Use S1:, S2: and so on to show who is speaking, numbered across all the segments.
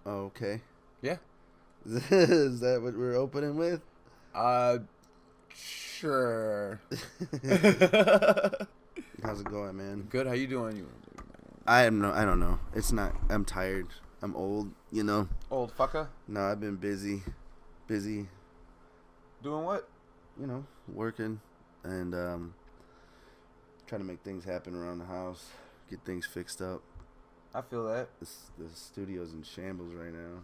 S1: Okay.
S2: Yeah.
S1: Is that what we're opening with?
S2: Sure.
S1: How's it going, man?
S2: Good. How you doing?
S1: I don't know. It's not. I'm tired. I'm old. You know.
S2: Old fucker.
S1: No, I've been busy. Doing
S2: what?
S1: You know, working and trying to make things happen around the house, get things fixed up.
S2: I feel that.
S1: The studio's in shambles right now.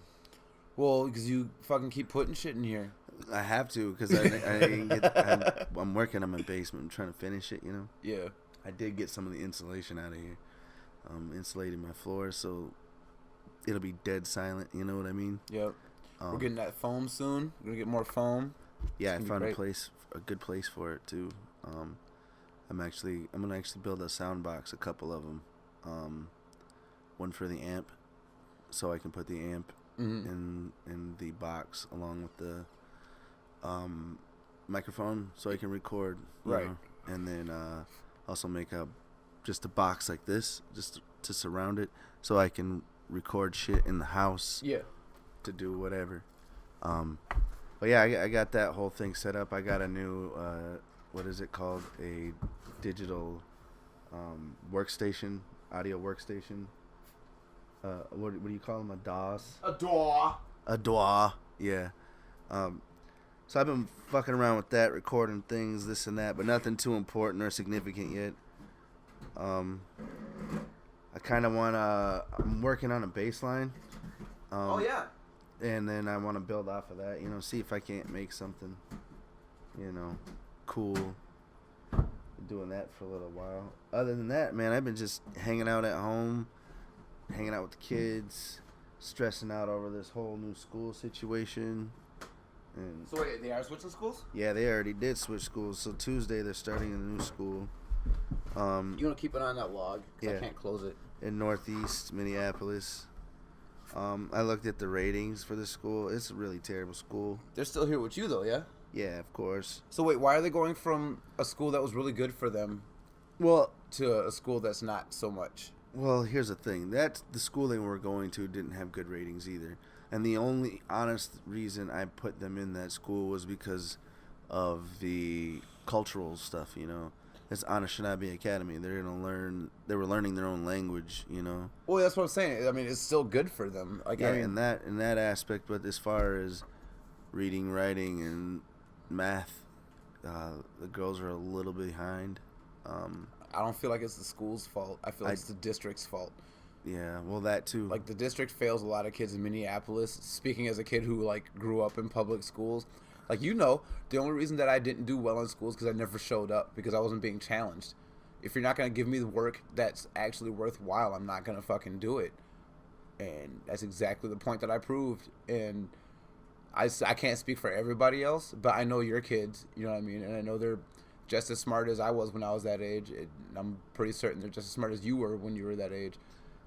S2: Well, because you fucking keep putting shit in here.
S1: I have to because I'm working on my basement. I'm trying to finish it, you know?
S2: Yeah.
S1: I did get some of the insulation out of here. Insulating my floor so it'll be dead silent, you know what I mean?
S2: Yep. We're getting that foam soon. We're going to get more foam.
S1: Yeah, I found a good place for it too. I'm gonna actually build a sound box, a couple of them. One for the amp, so I can put the amp in the box along with the microphone, so I can record.
S2: Right.
S1: Know? And then also make just a box like this, just to surround it, so I can record shit in the house.
S2: Yeah. To
S1: do whatever. But yeah, I got that whole thing set up. I got a new what is it called? A digital workstation, audio workstation. What do you call them? A DAW? A DAW, yeah. So I've been fucking around with that, recording things, this and that, but nothing too important or significant yet. I kind of want to... I'm working on a bass line.
S2: Oh, yeah.
S1: And then I want to build off of that, you know, see if I can't make something, you know, cool. Doing that for a little while. Other than that, man, I've been just hanging out at home, hanging out with the kids, stressing out over this whole new school situation. And
S2: so wait, they are switching schools?
S1: Yeah, they already did switch schools. So Tuesday they're starting a new school.
S2: You want to keep it on that log? Yeah. I can't close it.
S1: In Northeast Minneapolis. I looked at the ratings for the school. It's a really terrible school.
S2: They're still here with you, though, yeah? Yeah,
S1: of course.
S2: So wait, why are they going from a school that was really good for them to a school that's not so much?
S1: Well, here's the thing. The school they were going to didn't have good ratings either. And the only honest reason I put them in that school was because of the cultural stuff, you know. It's Anishinaabe Academy. They were learning their own language, you know.
S2: Well, that's what I'm saying. I mean, it's still good for them. Like,
S1: yeah, I mean, in that aspect. But as far as reading, writing, and math, the girls are a little behind.
S2: I don't feel like it's the school's fault. I feel like it's the district's fault.
S1: Yeah, well, that too.
S2: Like, the district fails a lot of kids in Minneapolis. Speaking as a kid who, like, grew up in public schools. Like, you know, the only reason that I didn't do well in school is because I never showed up, because I wasn't being challenged. If you're not going to give me the work that's actually worthwhile, I'm not going to fucking do it. And that's exactly the point that I proved. And I can't speak for everybody else, but I know your kids, you know what I mean? And I know they're just as smart as I was when I was that age. And I'm pretty certain they're just as smart as you were when you were that age.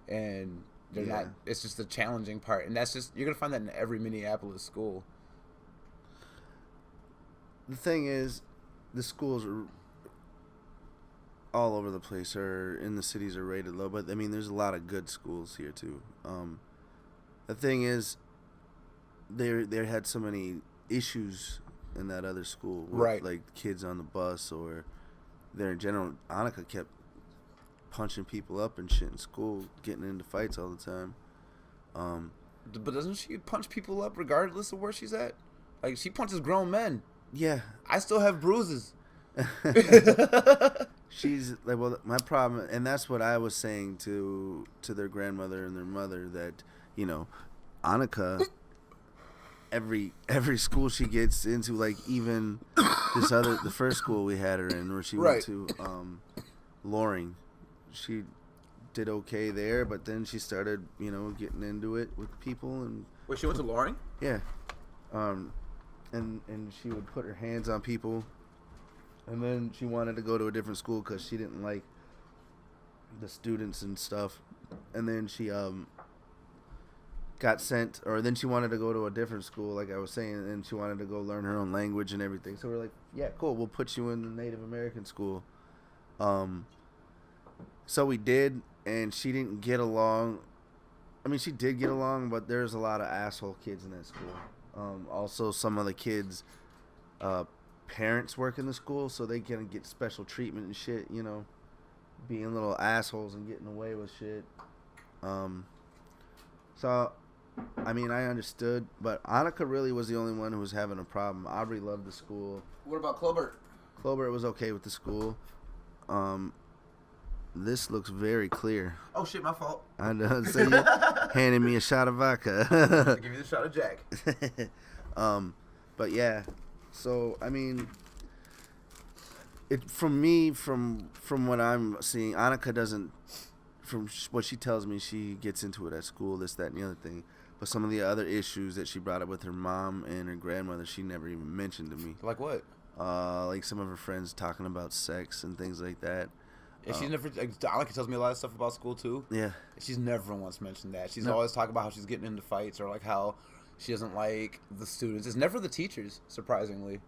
S2: And they're not, it's just the challenging part. And that's just, you're going to find that in every Minneapolis school.
S1: The thing is, the schools are all over the place, or in the cities are rated low, but I mean, there's a lot of good schools here too. The thing is, they had so many issues in that other school, with,
S2: right? Like
S1: kids on the bus, or there in general. Annika kept punching people up and shit in school, getting into fights all the time.
S2: But doesn't she punch people up regardless of where she's at? Like, she punches grown men.
S1: Yeah.
S2: I still have bruises.
S1: She's like, well, my problem, and that's what I was saying to their grandmother and their mother, that, you know, Annika, every school she gets into, like even the first school we had her in, where she went to, Loring, she did okay there, but then she started, you know, getting into it with people. And
S2: wait, she went to Loring?
S1: Yeah. And she would put her hands on people. And then she wanted to go to a different school because she didn't like the students and stuff. And then she got sent, or then she wanted to go to a different school, like I was saying, and she wanted to go learn her own language and everything. So we're like, yeah, cool, we'll put you in the Native American school. So we did, and she didn't get along. I mean, she did get along, but there's a lot of asshole kids in that school. Also, some of the kids' parents work in the school, so they can get special treatment and shit, you know, being little assholes and getting away with shit. So, I mean, I understood, but Annika really was the only one who was having a problem. Aubrey loved the school.
S2: What about Clobert?
S1: Clobert was okay with the school. This looks very clear.
S2: Oh shit, my fault.
S1: I know. So you handed me a shot of vodka.
S2: I'll give you the shot of Jack.
S1: But yeah. So I mean, from what I'm seeing, Annika doesn't. From what she tells me, she gets into it at school, this, that, and the other thing. But some of the other issues that she brought up with her mom and her grandmother, she never even mentioned to me.
S2: Like what?
S1: Like some of her friends talking about sex and things like that.
S2: Yeah, she's never. Annika tells me a lot of stuff about school too.
S1: Yeah.
S2: She's never once mentioned that. She's always talking about how she's getting into fights or like how she doesn't like the students. It's never the teachers, surprisingly.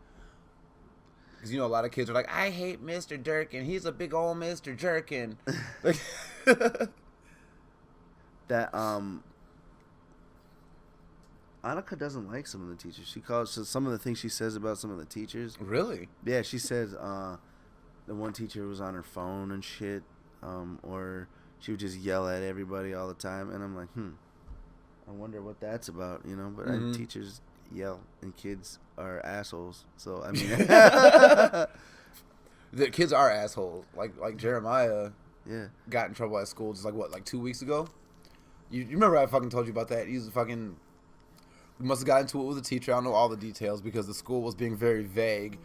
S2: Because you know a lot of kids are like, I hate Mr. Durkin. He's a big old Mr. Jerkin. Like
S1: that Annika doesn't like some of the teachers. She calls some of the things she says about some of the teachers.
S2: Really?
S1: Yeah, she says the one teacher was on her phone and shit, or she would just yell at everybody all the time, and I'm like, I wonder what that's about, you know. But teachers yell and kids are assholes, so I mean,
S2: the kids are assholes. Like Jeremiah,
S1: yeah,
S2: got in trouble at school just like 2 weeks ago. You remember I fucking told you about that? We must have got into it with the teacher. I don't know all the details because the school was being very vague.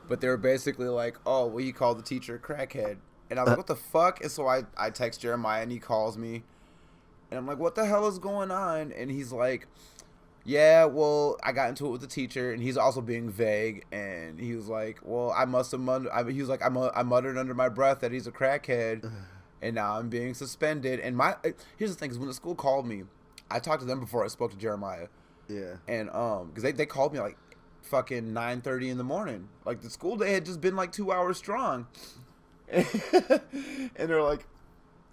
S2: But they were basically like, oh, well, you called the teacher a crackhead. And I was like, what the fuck? And so I text Jeremiah, and he calls me. And I'm like, what the hell is going on? And he's like, yeah, well, I got into it with the teacher. And he's also being vague. And he was like, well, I must have I muttered under my breath that he's a crackhead. And now I'm being suspended. And here's the thing, is when the school called me, I talked to them before I spoke to Jeremiah. Yeah. And because they called me like fucking 9:30 in the morning. Like the school day had just been like 2 hours strong. And they're like,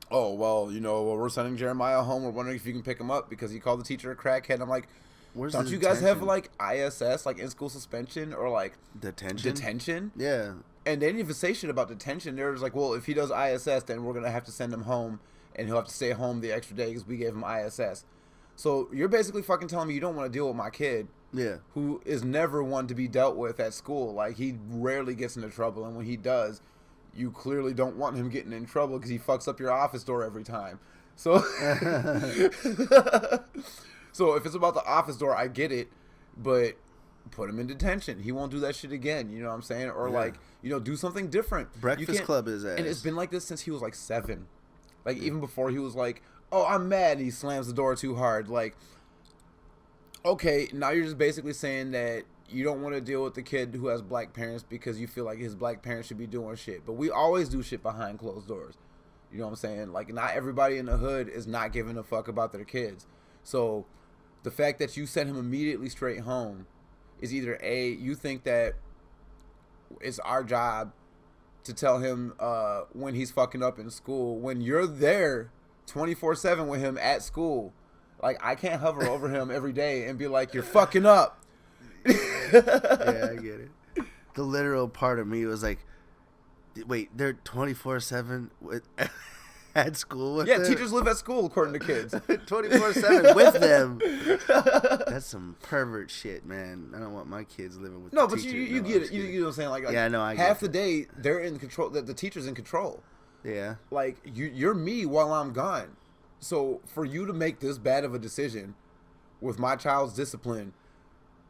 S2: oh, well, you know, we're sending Jeremiah home. We're wondering if you can pick him up because he called the teacher a crackhead. I'm like, don't you guys have like ISS, like in-school suspension or like detention? Yeah. And they didn't even say shit about detention. They were just like, well, if he does ISS, then we're going to have to send him home and he'll have to stay home the extra day because we gave him ISS. So you're basically fucking telling me you don't want to deal with my kid. Yeah. Who is never one to be dealt with at school. Like, he rarely gets into trouble. And when he does, you clearly don't want him getting in trouble because he fucks up your office door every time. So, so if it's about the office door, I get it. But put him in detention. He won't do that shit again. You know what I'm saying? Or, like, you know, do something different.
S1: Breakfast Club is ass.
S2: And it's been like this since he was, like, 7. Like, even before he was like, oh, I'm mad. And he slams the door too hard. Like, okay, now you're just basically saying that you don't want to deal with the kid who has black parents because you feel like his black parents should be doing shit. But we always do shit behind closed doors. You know what I'm saying? Like, not everybody in the hood is not giving a fuck about their kids. So the fact that you sent him immediately straight home is either A, you think that it's our job to tell him when he's fucking up in school, when you're there 24/7 with him at school. Like, I can't hover over him every day and be like, you're fucking up.
S1: Yeah, I get it. The literal part of me was like, wait, they're 24/7 at school with them?
S2: Yeah, teachers live at school, according to kids.
S1: 24/7 with them. That's some pervert shit, man. I don't want my kids living with
S2: but you get it. You know what I'm saying? Like,
S1: yeah, no, I get
S2: half the day, they're in control. The teacher's in control. Yeah. Like, you're me while I'm gone. So for you to make this bad of a decision with my child's discipline,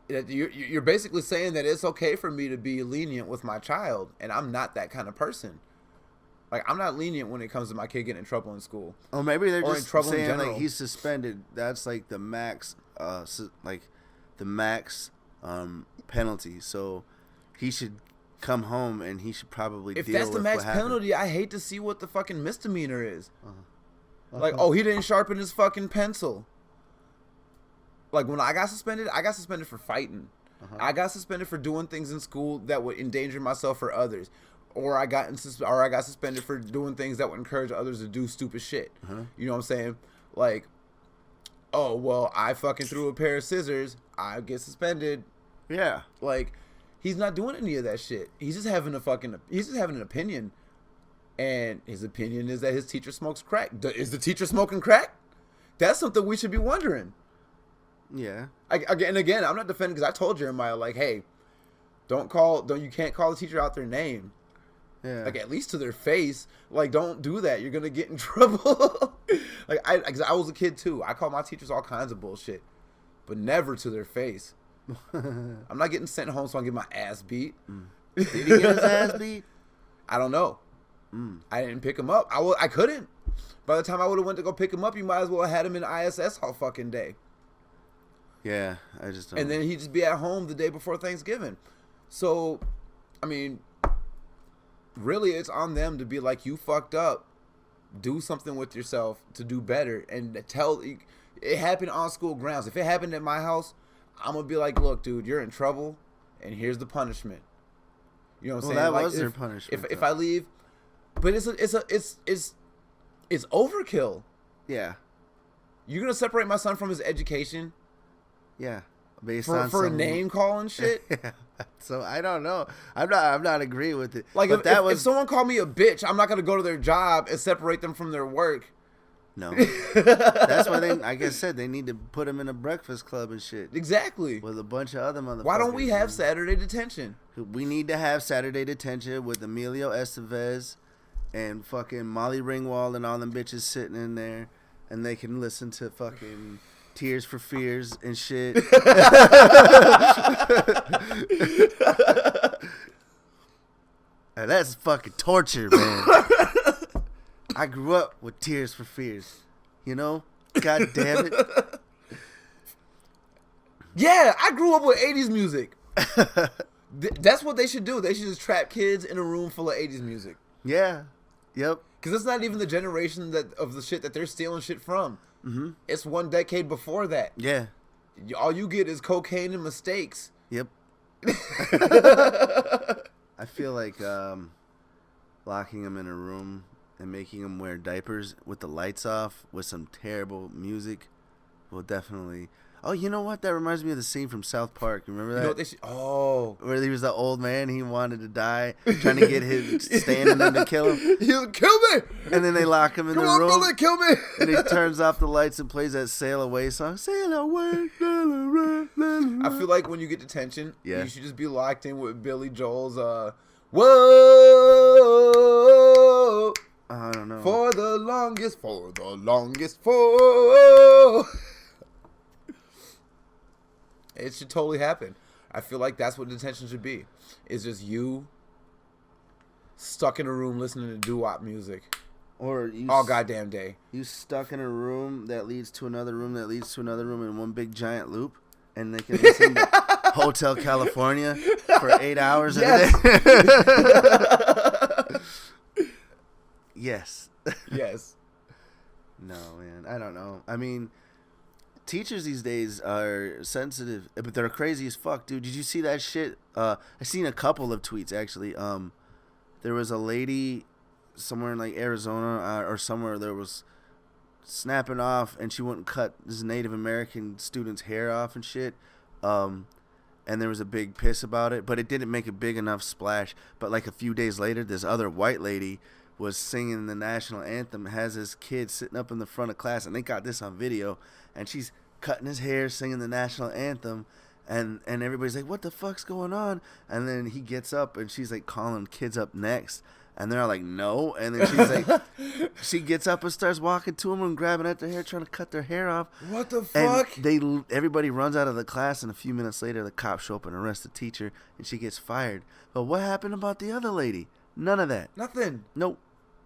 S2: you're basically saying that it's okay for me to be lenient with my child, and I'm not that kind of person. Like, I'm not lenient when it comes to my kid getting in trouble in school.
S1: Oh, maybe they're just saying like he's suspended. That's like the max, penalty. So he should come home and he should probably
S2: if
S1: deal
S2: that's the
S1: with
S2: max
S1: what happened.
S2: penalty, I hate to see what the fucking misdemeanor is. Like,
S1: Uh-huh.
S2: oh, he didn't sharpen his fucking pencil. Like, when I got suspended for fighting. I got suspended for doing things in school that would endanger myself or others. Or I got suspended for doing things that would encourage others to do stupid shit. You know what I'm saying? Like, oh, well, I fucking threw a pair of scissors. I get suspended.
S1: Yeah.
S2: Like, he's not doing any of that shit. He's just having an opinion. And his opinion is that his teacher smokes crack. Is the teacher smoking crack? That's something we should be wondering.
S1: Yeah.
S2: Again, I'm not defending, because I told Jeremiah, like, hey, you can't call the teacher out their name.
S1: Yeah.
S2: Like, at least to their face. Like, don't do that. You're gonna get in trouble. Like, I was a kid too. I called my teachers all kinds of bullshit, but never to their face. I'm not getting sent home so I can get my ass beat.
S1: Did he get his ass beat?
S2: I don't know. I didn't pick him up. I couldn't. By the time I would have went to go pick him up, you might as well have had him in ISS all fucking day.
S1: Yeah, I just don't.
S2: And then he'd just be at home the day before Thanksgiving. So, I mean, really, it's on them to be like, you fucked up. Do something with yourself to do better. And it happened on school grounds. If it happened at my house, I'm going to be like, look, dude, you're in trouble, and here's the punishment. You know what I'm saying?
S1: That
S2: like,
S1: was their punishment.
S2: If I leave, but it's overkill.
S1: Yeah.
S2: You're going to separate my son from his education?
S1: Yeah.
S2: For a name calling shit.
S1: Yeah. So I don't know. I'm not agreeing with it.
S2: Like, if someone called me a bitch, I'm not gonna go to their job and separate them from their work.
S1: No. That's why like I said, they need to put him in a breakfast club and shit.
S2: Exactly.
S1: With a bunch of other motherfuckers.
S2: Why don't we have Saturday detention?
S1: We need to have Saturday detention with Emilio Estevez and fucking Molly Ringwald and all them bitches sitting in there, and they can listen to fucking Tears for Fears and shit. And that's fucking torture, man. I grew up with Tears for Fears. You know? God damn it.
S2: Yeah, I grew up with 80s music. That's what they should do. They should just trap kids in a room full of 80s music.
S1: Yeah. Yep.
S2: Because it's not even the generation of the shit that they're stealing shit from. Mm-hmm. It's one decade before that.
S1: Yeah.
S2: All you get is cocaine and mistakes.
S1: Yep. I feel like locking them in a room and making them wear diapers with the lights off with some terrible music will definitely... Oh, you know what? That reminds me of the scene from South Park. Remember that?
S2: You know what they should... Oh.
S1: Where he was the old man. He wanted to die, trying to get his standing them to kill him.
S2: He'll kill me!
S1: And then they lock him in the room.
S2: Come on, Billy, kill me!
S1: And he turns off the lights and plays that Sail Away song. Sail away, sail away, sail away.
S2: I feel like when you get detention,
S1: yeah,
S2: you should just be locked in with Billy Joel's, Whoa!
S1: I don't know.
S2: For the longest, It should totally happen. I feel like that's what detention should be. It's just you stuck in a room listening to doo-wop music.
S1: Or you
S2: all goddamn day.
S1: You stuck in a room that leads to another room that leads to another room in one big giant loop, and they can listen to Hotel California for 8 hours a day. Yes.
S2: Yes.
S1: No, man. I don't know. I mean, teachers these days are sensitive, but they're crazy as fuck, dude. Did you see that shit? I seen a couple of tweets, actually. There was a lady somewhere in, like, Arizona or somewhere that was snapping off, and she wouldn't cut this Native American student's hair off and shit. And there was a big piss about it, but it didn't make a big enough splash. But, like, a few days later, this other white lady was singing the national anthem, has his kid sitting up in the front of class, and they got this on video, and she's cutting his hair, singing the national anthem, and everybody's like, what the fuck's going on? And then he gets up, and she's like calling kids up next, and they're all like, no. And then she's like, she gets up and starts walking to them and grabbing at their hair, trying to cut their hair off.
S2: What the fuck?
S1: And everybody runs out of the class, and a few minutes later, the cops show up and arrest the teacher, and she gets fired. But what happened about the other lady? None of that.
S2: Nothing.
S1: Nope.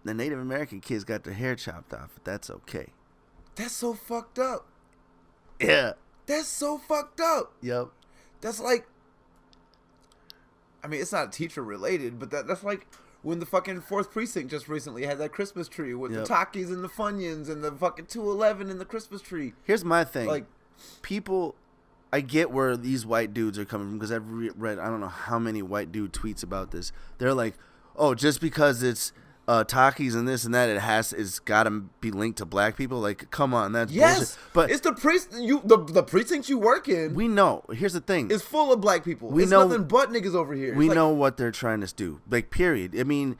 S1: The Native American kids got their hair chopped off, but that's okay.
S2: That's so fucked up.
S1: Yeah.
S2: That's so fucked up.
S1: Yep.
S2: That's like, I mean, it's not teacher related, but that's like when the fucking 4th Precinct just recently had that Christmas tree with the Takis and the Funyuns and the fucking 211 and the Christmas tree.
S1: Here's my thing.
S2: Like,
S1: people, I get where these white dudes are coming from because I've read, I don't know how many white dude tweets about this. They're like, oh, just because it's Takis and this and that, it's got to be linked to black people. Like, come on, that's bullshit. But
S2: it's the precinct you work in.
S1: We know. Here's the thing.
S2: It's full of black people. It's nothing but niggas over here.
S1: We know what they're trying to do. Like, period. I mean,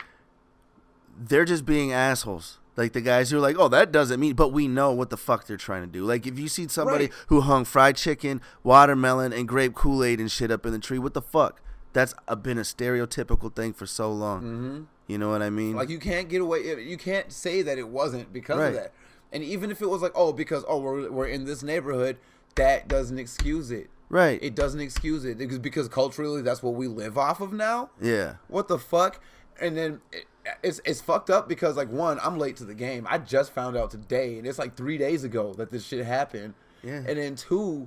S1: they're just being assholes. Like the guys who are like, oh, that doesn't mean, but we know what the fuck they're trying to do. Like, if you see somebody who hung fried chicken, watermelon, and grape Kool-Aid and shit up in the tree, what the fuck? That's been a stereotypical thing for so long. Mm-hmm. You know what I mean?
S2: Like, you can't get away. You can't say that it wasn't because of that. And even if it was like, because we're in this neighborhood, that doesn't excuse it.
S1: Right.
S2: It doesn't excuse it because culturally that's what we live off of now.
S1: Yeah.
S2: What the fuck? And then it's fucked up because, like, one, I'm late to the game. I just found out today, and it's like 3 days ago that this shit happened.
S1: Yeah.
S2: And then two,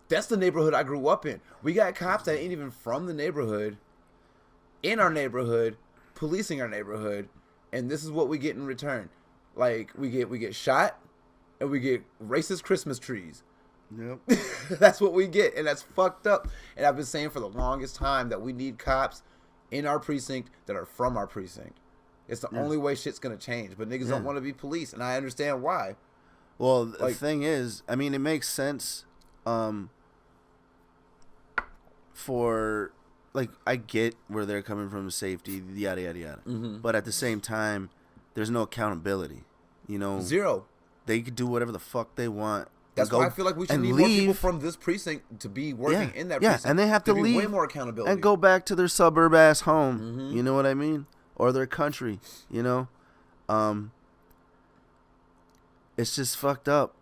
S2: that's the neighborhood I grew up in. We got cops that ain't even from the neighborhood, in our neighborhood, policing our neighborhood, and this is what we get in return. Like, we get shot, and we get racist Christmas trees.
S1: Yep.
S2: That's what we get, and that's fucked up. And I've been saying for the longest time that we need cops in our precinct that are from our precinct. It's the only way shit's gonna change. But niggas don't want to be police, and I understand why.
S1: Well, the thing is, I mean, it makes sense. For, like, I get where they're coming from, safety, yada yada yada. Mm-hmm. But at the same time, there's no accountability. You know,
S2: zero.
S1: They could do whatever the fuck they want.
S2: That's why I feel like we should need more people from this precinct to be working in that precinct.
S1: Yeah, and they have to leave.
S2: Way more accountability.
S1: And go back to their suburb ass home. Mm-hmm. You know what I mean? Or their country. You know, it's just fucked up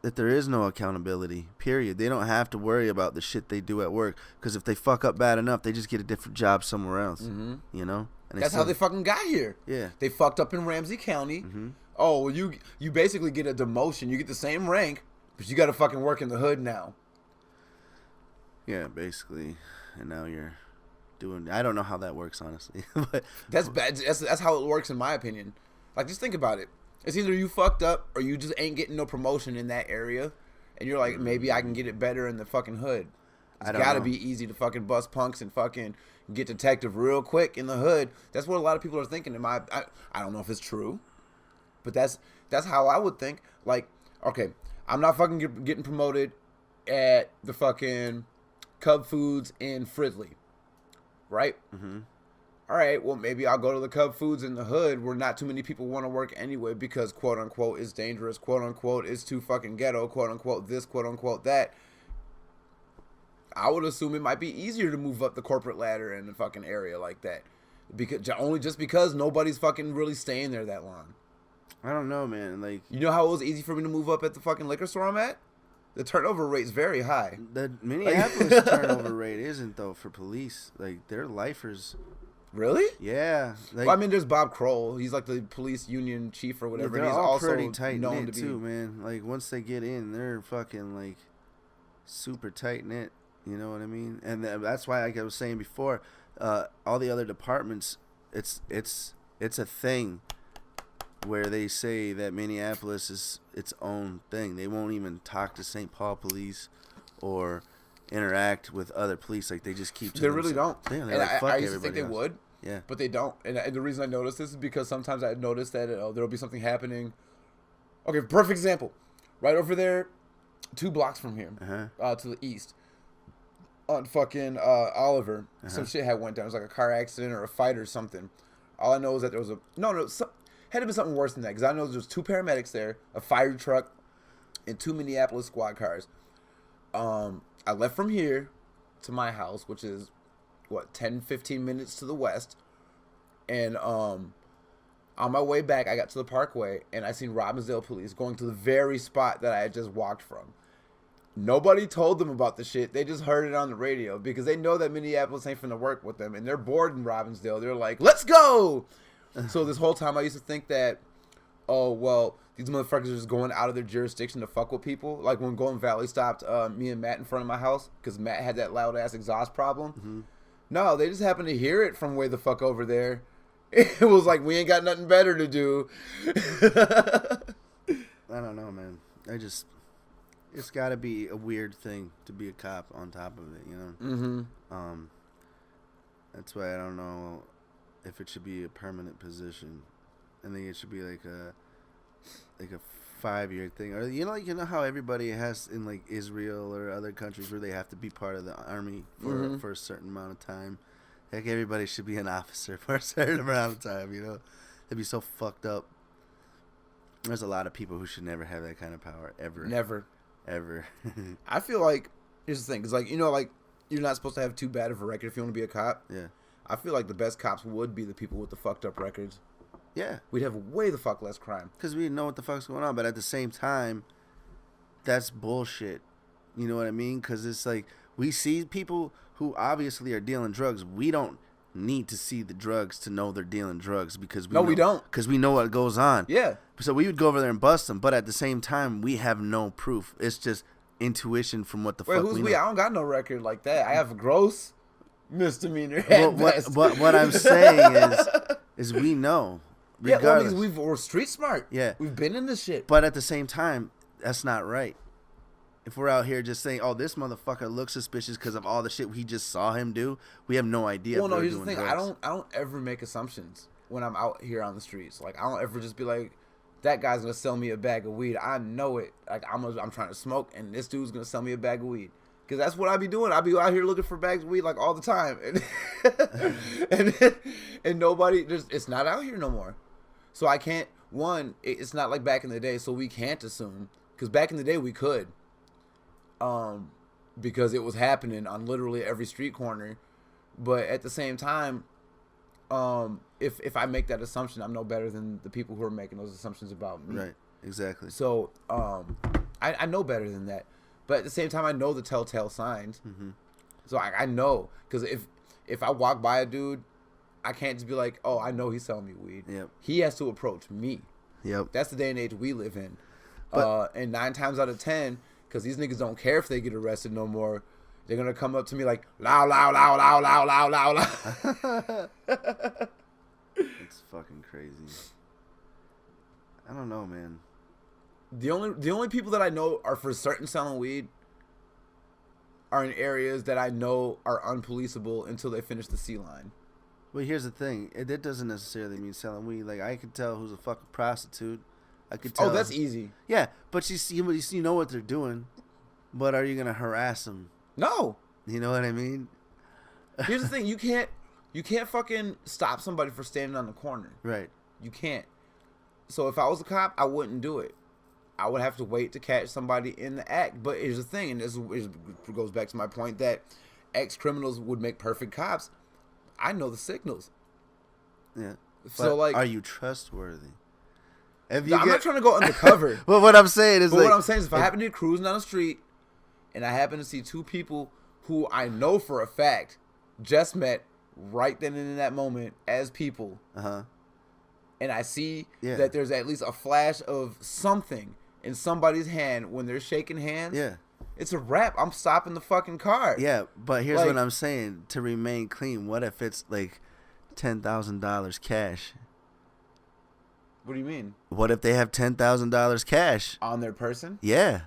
S1: that there is no accountability. Period. They don't have to worry about the shit they do at work because if they fuck up bad enough, they just get a different job somewhere else. Mm-hmm. You know. And
S2: that's how they fucking got here.
S1: Yeah.
S2: They fucked up in Ramsey County. Mm-hmm. Oh, well, you basically get a demotion. You get the same rank. But you got to fucking work in the hood now.
S1: Yeah, basically. And now you're doing... I don't know how that works, honestly. But
S2: that's bad. That's how it works, in my opinion. Like, just think about it. It's either you fucked up or you just ain't getting no promotion in that area. And you're like, maybe I can get it better in the fucking hood. It's got to be easy to fucking bust punks and fucking get detective real quick in the hood. That's what a lot of people are thinking. I don't know if it's true. But that's how I would think. Like, okay... I'm not fucking getting promoted at the fucking Cub Foods in Fridley, right? Mm-hmm. All right, well, maybe I'll go to the Cub Foods in the hood where not too many people want to work anyway because, quote-unquote, it's dangerous, quote-unquote, it's too fucking ghetto, quote-unquote, this, quote-unquote, that. I would assume it might be easier to move up the corporate ladder in a fucking area like that because nobody's fucking really staying there that long.
S1: I don't know, man. Like,
S2: you know how it was easy for me to move up at the fucking liquor store I'm at? The turnover rate's very high.
S1: The Minneapolis turnover rate isn't, though, for police. Like, they're lifers.
S2: Really?
S1: Yeah. Like,
S2: well, I mean, there's Bob Kroll. He's like the police union chief or whatever.
S1: Yeah,
S2: they're
S1: and he's
S2: all
S1: also
S2: pretty
S1: tight
S2: known
S1: knit
S2: to be
S1: too, man. Like, once they get in, they're fucking like super tight knit. You know what I mean? And that's why, like I was saying before, all the other departments, it's a thing. Where they say that Minneapolis is its own thing. They won't even talk to St. Paul police or interact with other police. Like, they just keep to
S2: themselves. Really don't.
S1: Yeah,
S2: and
S1: like,
S2: I used to think they would.
S1: Yeah.
S2: But they don't. And the reason I notice this is because sometimes I notice that there'll be something happening. Okay, perfect example. Right over there, 2 blocks from here, to the east, on fucking Oliver, some shit had went down. It was like a car accident or a fight or something. All I know is that there was had to be something worse than that because I know there's 2 paramedics there, a fire truck, and 2 Minneapolis squad cars. I left from here to my house, which is 10-15 minutes to the west, and on my way back, I got to the Parkway and I seen Robbinsdale police going to the very spot that I had just walked from. Nobody told them about the shit. They just heard it on the radio because they know that Minneapolis ain't finna work with them, and they're bored in Robbinsdale. They're like, "Let's go." So this whole time I used to think that, oh, well, these motherfuckers are just going out of their jurisdiction to fuck with people. Like when Golden Valley stopped me and Matt in front of my house because Matt had that loud-ass exhaust problem. Mm-hmm. No, they just happened to hear it from way the fuck over there. It was like, we ain't got nothing better to do.
S1: I don't know, man. It's got to be a weird thing to be a cop on top of it, you know?
S2: Mm-hmm.
S1: That's why I don't know if it should be a permanent position. I think it should be like a 5-year thing, or you know how everybody has in like Israel or other countries where they have to be part of the army for a certain amount of time. Like everybody should be an officer for a certain amount of time. You know, it'd be so fucked up. There's a lot of people who should never have that kind of power ever.
S2: Never.
S1: Ever.
S2: I feel like here's the thing, because like like you're not supposed to have too bad of a record if you want to be a cop.
S1: Yeah.
S2: I feel like the best cops would be the people with the fucked up records.
S1: Yeah.
S2: We'd have way the fuck less crime.
S1: Because we know what the fuck's going on. But at the same time, that's bullshit. You know what I mean? Because it's like, we see people who obviously are dealing drugs. We don't need to see the drugs to know they're dealing drugs because we don't. Because we know what goes on.
S2: Yeah.
S1: So we would go over there and bust them. But at the same time, we have no proof. It's just intuition from what the fuck
S2: who's
S1: we
S2: we?
S1: know.
S2: I don't got no record like that. I have a gross misdemeanor.
S1: What I'm saying is we know.
S2: Regardless. Yeah, we're street smart.
S1: Yeah.
S2: We've been in this shit.
S1: But at the same time, that's not right. If we're out here just saying, oh, this motherfucker looks suspicious because of all the shit we just saw him do, we have no idea.
S2: Well, no, here's the thing. Drugs. I don't ever make assumptions when I'm out here on the streets. Like, I don't ever just be like, that guy's going to sell me a bag of weed. I know it. Like, I'm trying to smoke, and this dude's going to sell me a bag of weed. Because that's what I be doing. I be out here looking for bags of weed, like, all the time. And nobody, it's not out here no more. So I can't, it's not like back in the day, so we can't assume. Because back in the day, we could. Because it was happening on literally every street corner. But at the same time, if I make that assumption, I'm no better than the people who are making those assumptions about me.
S1: Right, exactly.
S2: So I know better than that. But at the same time, I know the telltale signs. Mm-hmm. So I know. Because if I walk by a dude, I can't just be like, oh, I know he's selling me weed.
S1: Yep.
S2: He has to approach me.
S1: Yep.
S2: That's the day and age we live in. And 9 times out of 10, because these niggas don't care if they get arrested no more, they're going to come up to me like, loud, loud, loud, loud, loud, loud, loud, loud.
S1: It's fucking crazy. I don't know, man.
S2: The only people that I know are for certain selling weed are in areas that I know are unpoliceable until they finish the C line.
S1: Well, here's the thing. That doesn't necessarily mean selling weed. Like, I could tell who's a fucking prostitute. I could tell.
S2: Oh, that's easy.
S1: Yeah, but you know what they're doing. But are you going to harass them?
S2: No.
S1: You know what I mean?
S2: Here's the thing. You can't fucking stop somebody for standing on the corner.
S1: Right.
S2: You can't. So if I was a cop, I wouldn't do it. I would have to wait to catch somebody in the act. But here's the thing, and this goes back to my point that ex-criminals would make perfect cops. I know the signals.
S1: Yeah.
S2: So, like,
S1: are you trustworthy?
S2: I'm not trying to go undercover.
S1: Well, what I'm saying is,
S2: if I happen to be cruising down the street and I happen to see 2 people who I know for a fact just met right then and in that moment as people, and I see that there's at least a flash of something in somebody's hand when they're shaking hands, it's a wrap. I'm stopping the fucking car.
S1: Yeah, but here's what I'm saying. To remain clean, what if it's like $10,000 cash?
S2: What do you mean?
S1: What if they have $10,000 cash
S2: on their person?
S1: Yeah.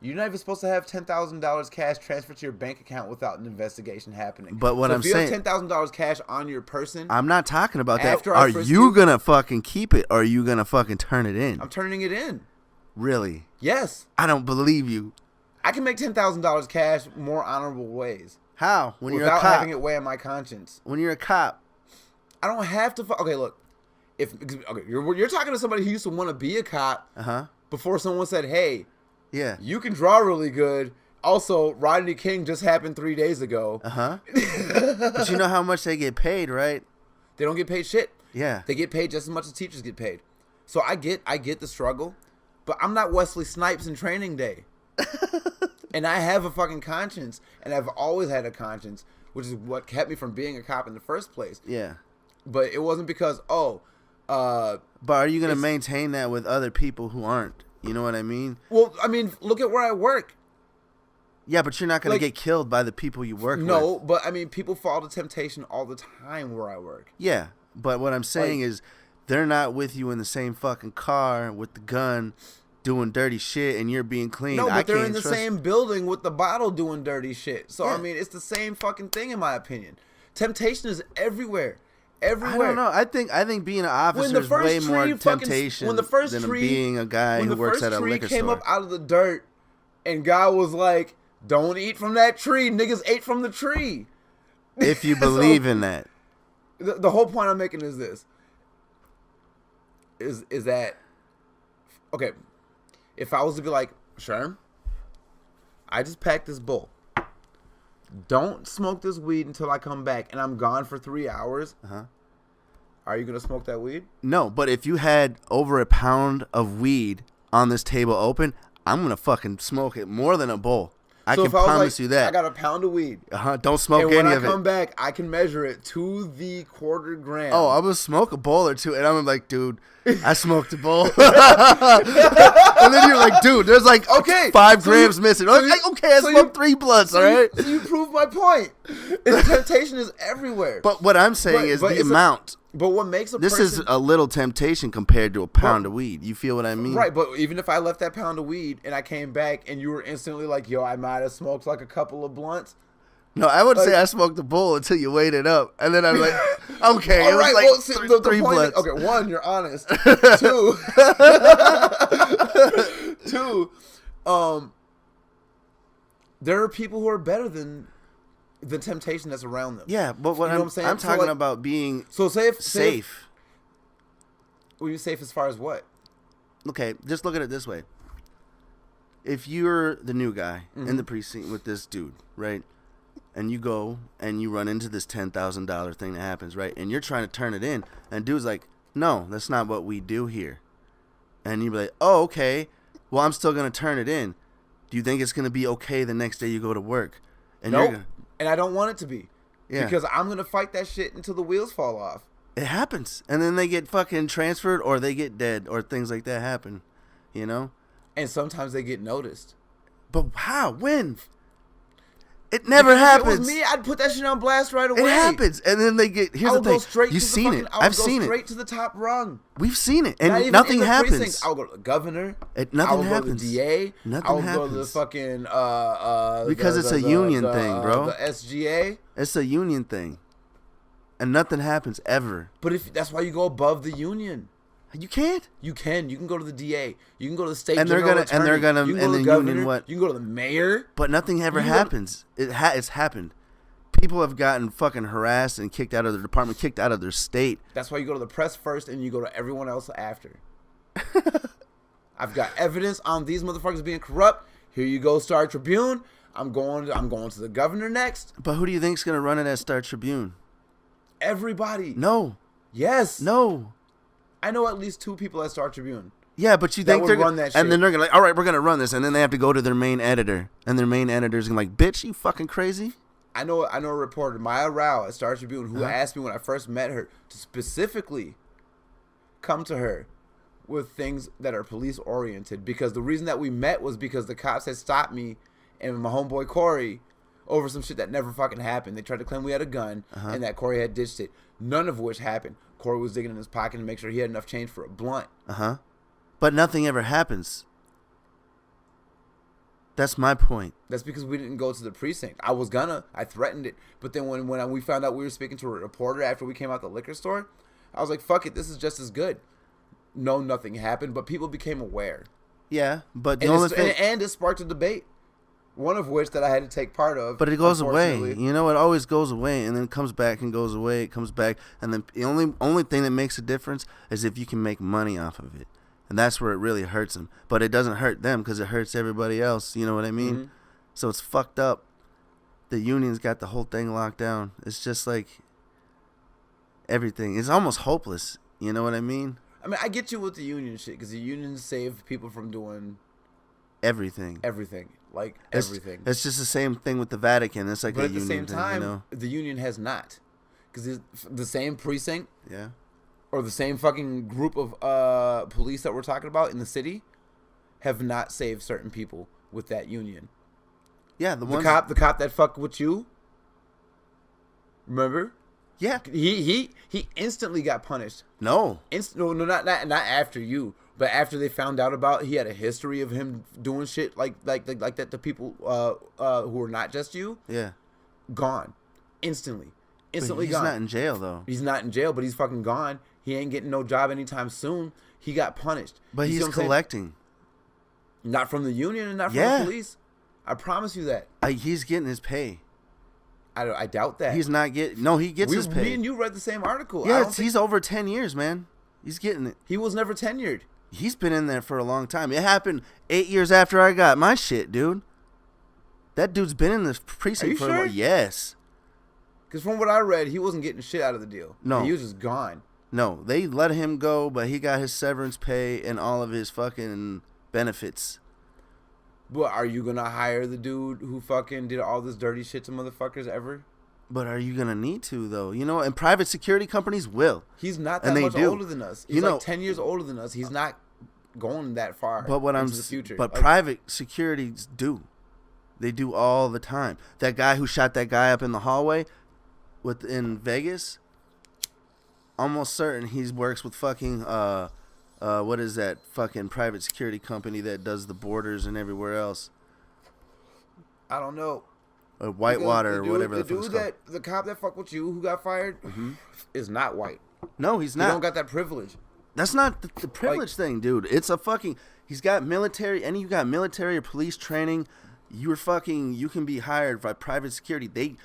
S2: You're not even supposed to have $10,000 cash transferred to your bank account without an investigation happening.
S1: But what I'm saying,
S2: if you have $10,000 cash on your person,
S1: I'm not talking about that. Are you gonna fucking keep it, or are you gonna fucking turn it in?
S2: I'm turning it in.
S1: Really?
S2: Yes.
S1: I don't believe you.
S2: I can make $10,000 cash more honorable ways.
S1: How? When you're a cop,
S2: without having it weigh on my conscience.
S1: When you're a cop,
S2: I don't have to. Okay, look. You're talking to somebody who used to want to be a cop before someone said, hey, you can draw really good. Also, Rodney King just happened 3 days ago.
S1: But you know how much they get paid, right?
S2: They don't get paid shit.
S1: Yeah.
S2: They get paid just as much as teachers get paid. So I get the struggle, but I'm not Wesley Snipes in Training Day. And I have a fucking conscience, and I've always had a conscience, which is what kept me from being a cop in the first place.
S1: Yeah.
S2: But it wasn't because,
S1: but are you going to maintain that with other people who aren't? You know what I mean?
S2: Well, I mean, look at where I work.
S1: Yeah, but you're not going
S2: Like,
S1: to get killed by the people you work with.
S2: No, but I mean, people fall to temptation all the time where I work.
S1: Yeah, but what I'm saying is they're not with you in the same fucking car with the gun doing dirty shit and you're being clean.
S2: No, but they're in the same building with the bottle doing dirty shit. So, I mean, it's the same fucking thing in my opinion. Temptation is everywhere. Everywhere. I
S1: don't know. I think being an officer is way more temptation than being a guy who works at a liquor store. When the first tree came up
S2: out of the dirt and guy was like, don't eat from that tree. Niggas ate from the tree.
S1: If you believe in that.
S2: The whole point I'm making is this. Is that, okay, if I was to be like, Sherm, I just packed this bowl. Don't smoke this weed until I come back, and I'm gone for 3 hours. Are you going to smoke that weed?
S1: No, but if you had over a pound of weed on this table open, I'm going to fucking smoke it more than a bowl. I can promise you that.
S2: I got a pound of weed.
S1: Don't smoke any of it.
S2: And when I come back, I can measure it to the quarter gram.
S1: Oh, I'm going to smoke a bowl or two, and I'm like, dude, I smoked a bowl. And then you're like, dude, there's like 5 grams missing. I smoked 3 blunts, all right?
S2: So you prove my point. Temptation is everywhere.
S1: But what I'm saying is the amount.
S2: But what makes
S1: this is a little temptation compared to a pound of weed. You feel what I mean?
S2: Right, but even if I left that pound of weed and I came back and you were instantly like, yo, I might have smoked like a couple of blunts.
S1: No, I would say I smoked a bowl until you weighed it up. And then I'm like, okay, it was like 3 blunts.
S2: Okay, 1, you're honest. 2, there are people who are better than the temptation that's around them.
S1: Yeah, but what I'm saying? I'm talking about being safe.
S2: What are you safe as far as what?
S1: Okay, just look at it this way. If you're the new guy in the precinct with this dude, right? And you go and you run into this $10,000 thing that happens, right? And you're trying to turn it in. And dude's like, no, that's not what we do here. And you're like, oh, okay. Well, I'm still going to turn it in. Do you think it's going to be okay the next day you go to work? And
S2: nope. And I don't want it to be. Yeah. Because I'm going to fight that shit until the wheels fall off.
S1: It happens. And then they get fucking transferred or they get dead or things like that happen. You know?
S2: And sometimes they get noticed.
S1: But how? When? It never happens.
S2: If it was me, I'd put that shit on blast right away.
S1: It happens. And then they get... Here's the thing. You've seen it. I've seen it.
S2: Straight to the top rung.
S1: We've seen it. And nothing happens.
S2: I'll go to the governor.
S1: Nothing happens.
S2: Go to the DA.
S1: Nothing happens.
S2: I'll go to the fucking...
S1: because it's a union thing, bro.
S2: The SGA.
S1: It's a union thing. And nothing happens ever.
S2: But that's why you go above the union.
S1: You can't.
S2: You can. You can go to the DA. You can go to the state.
S1: And they're gonna.
S2: Attorney.
S1: And they're gonna.
S2: You can
S1: and
S2: go
S1: the
S2: to the
S1: union. What?
S2: You can go to the mayor.
S1: But nothing ever happens. It's happened. People have gotten fucking harassed and kicked out of their department, kicked out of their state.
S2: That's why you go to the press first, and you go to everyone else after. I've got evidence on these motherfuckers being corrupt. Here you go, Star Tribune. I'm going to the governor next.
S1: But who do you think's gonna run it as Star Tribune?
S2: Everybody.
S1: No.
S2: Yes.
S1: No.
S2: I know at least 2 people at Star Tribune.
S1: Yeah, but you think they're
S2: run that shit.
S1: And then they're gonna like, all right, we're gonna run this, and then they have to go to their main editor, and their main editor's gonna like, bitch, you fucking crazy.
S2: I know a reporter, Maya Rao at Star Tribune, who asked me when I first met her to specifically come to her with things that are police oriented, because the reason that we met was because the cops had stopped me and my homeboy Corey over some shit that never fucking happened. They tried to claim we had a gun and that Corey had ditched it, none of which happened. Corey was digging in his pocket to make sure he had enough change for a blunt.
S1: But nothing ever happens. That's my point.
S2: That's because we didn't go to the precinct. I threatened it. But then when we found out we were speaking to a reporter after we came out the liquor store, I was like, fuck it, this is just as good. No, nothing happened, but people became aware.
S1: Yeah, but the
S2: only thing... And it sparked a debate. One of which that I had to take part of.
S1: But it goes away. You know, it always goes away, and then it comes back and goes away. It comes back, and then the only thing that makes a difference is if you can make money off of it, and that's where it really hurts them. But it doesn't hurt them because it hurts everybody else. You know what I mean? So it's fucked up. The union's got the whole thing locked down. It's just like everything. It's almost hopeless. You know what I mean?
S2: I mean, I get you with the union shit because the union saved people from doing
S1: everything.
S2: Like everything.
S1: It's just the same thing with the Vatican. It's like
S2: but
S1: a
S2: at the
S1: union
S2: same time,
S1: thing, you know?
S2: the union has not, because the same precinct,
S1: yeah,
S2: or the same fucking group of police that we're talking about in the city, have not saved certain people with that union.
S1: Yeah,
S2: the cop that fucked with you. Remember?
S1: Yeah.
S2: He instantly got punished.
S1: No.
S2: No, not after you, but after they found out about he had a history of him doing shit like that to people who were not just you.
S1: Yeah.
S2: Gone. Instantly
S1: He's
S2: gone. He's
S1: not in jail though.
S2: He's not in jail, but he's fucking gone. He ain't getting no job anytime soon. He got punished.
S1: But he's collecting.
S2: Not from the union and not from the police. I promise you that.
S1: He's getting his pay.
S2: I doubt that.
S1: He's not getting... No, he gets his pay.
S2: Me and you read the same article.
S1: Yeah, he's over 10 years, man. He's getting it.
S2: He was never tenured.
S1: He's been in there for a long time. It happened 8 years after I got my shit, dude. That dude's been in this precinct for a while. Yes.
S2: Because from what I read, he wasn't getting shit out of the deal.
S1: No.
S2: He was just gone.
S1: No, they let him go, but he got his severance pay and all of his fucking benefits.
S2: But are you going to hire the dude who fucking did all this dirty shit to motherfuckers ever?
S1: But are you going to need to, though? You know, and private security companies will.
S2: He's not that much older than us. He's like 10 years older than us. He's not going that far into the future.
S1: But private securities do. They do all the time. That guy who shot that guy up in the hallway in Vegas, almost certain he works with fucking... what is that fucking private security company that does the borders and everywhere else?
S2: I don't know.
S1: Or Whitewater or whatever the fuck it's called.
S2: The cop that fucked with you who got fired is not white.
S1: No, he's not.
S2: He don't got that privilege.
S1: That's not the privilege thing, dude. It's a fucking... He's got military... Any of you got military or police training, you can be hired by private security. They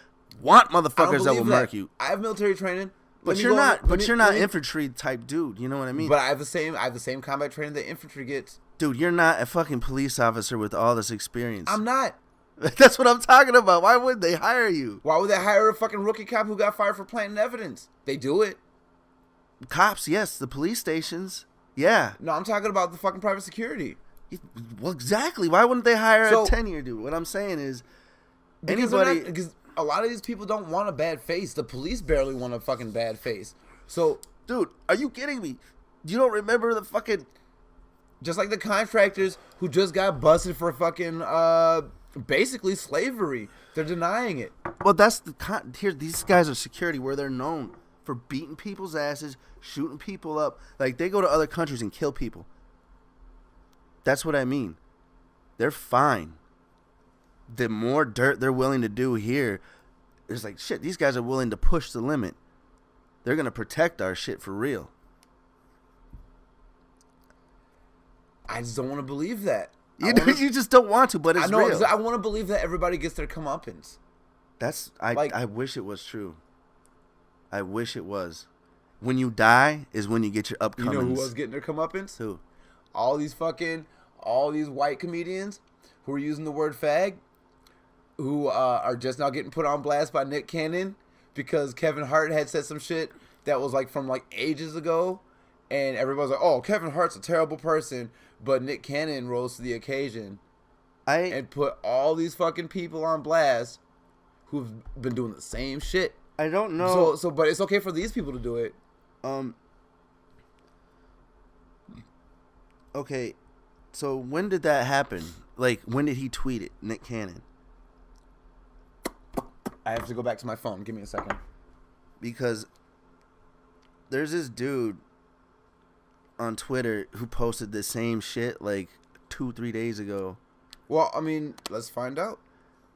S1: want motherfuckers that will murk you.
S2: I have military training.
S1: But you're not infantry type dude. You know what I mean?
S2: But I have the same combat training that infantry gets.
S1: Dude, you're not a fucking police officer with all this experience.
S2: I'm not.
S1: That's what I'm talking about. Why would they hire you?
S2: Why would they hire a fucking rookie cop who got fired for planting evidence? They do it.
S1: Cops, yes. The police stations, yeah.
S2: No, I'm talking about the fucking private security.
S1: Well, exactly. Why wouldn't they hire a 10-year dude? What I'm saying is,
S2: because a lot of these people don't want a bad face. The police barely want a fucking bad face. So,
S1: dude, are you kidding me? You don't remember the fucking...
S2: Just like the contractors who just got busted for fucking, basically slavery. They're denying it.
S1: Well, that's here. These guys are security where they're known for beating people's asses, shooting people up. Like, they go to other countries and kill people. That's what I mean. They're fine. The more dirt they're willing to do here, it's like, shit, these guys are willing to push the limit. They're going to protect our shit for real.
S2: I just don't want to believe that.
S1: You just don't want to, but it's real.
S2: I want to believe that everybody gets their comeuppance.
S1: I wish it was true. I wish it was. When you die is when you get your upcomings.
S2: You know who was getting their comeuppance?
S1: Who?
S2: All these white comedians who are using the word fag, who are just now getting put on blast by Nick Cannon because Kevin Hart had said some shit that was like from like ages ago, and everybody's like, "Oh, Kevin Hart's a terrible person," but Nick Cannon rose to the occasion and put all these fucking people on blast who've been doing the same shit.
S1: I don't know.
S2: So, but it's okay for these people to do it.
S1: Okay, so when did that happen? Like, when did he tweet it, Nick Cannon?
S2: I have to go back to my phone. Give me a second.
S1: Because there's this dude on Twitter who posted the same shit like 2-3 days ago.
S2: Well, I mean, let's find out.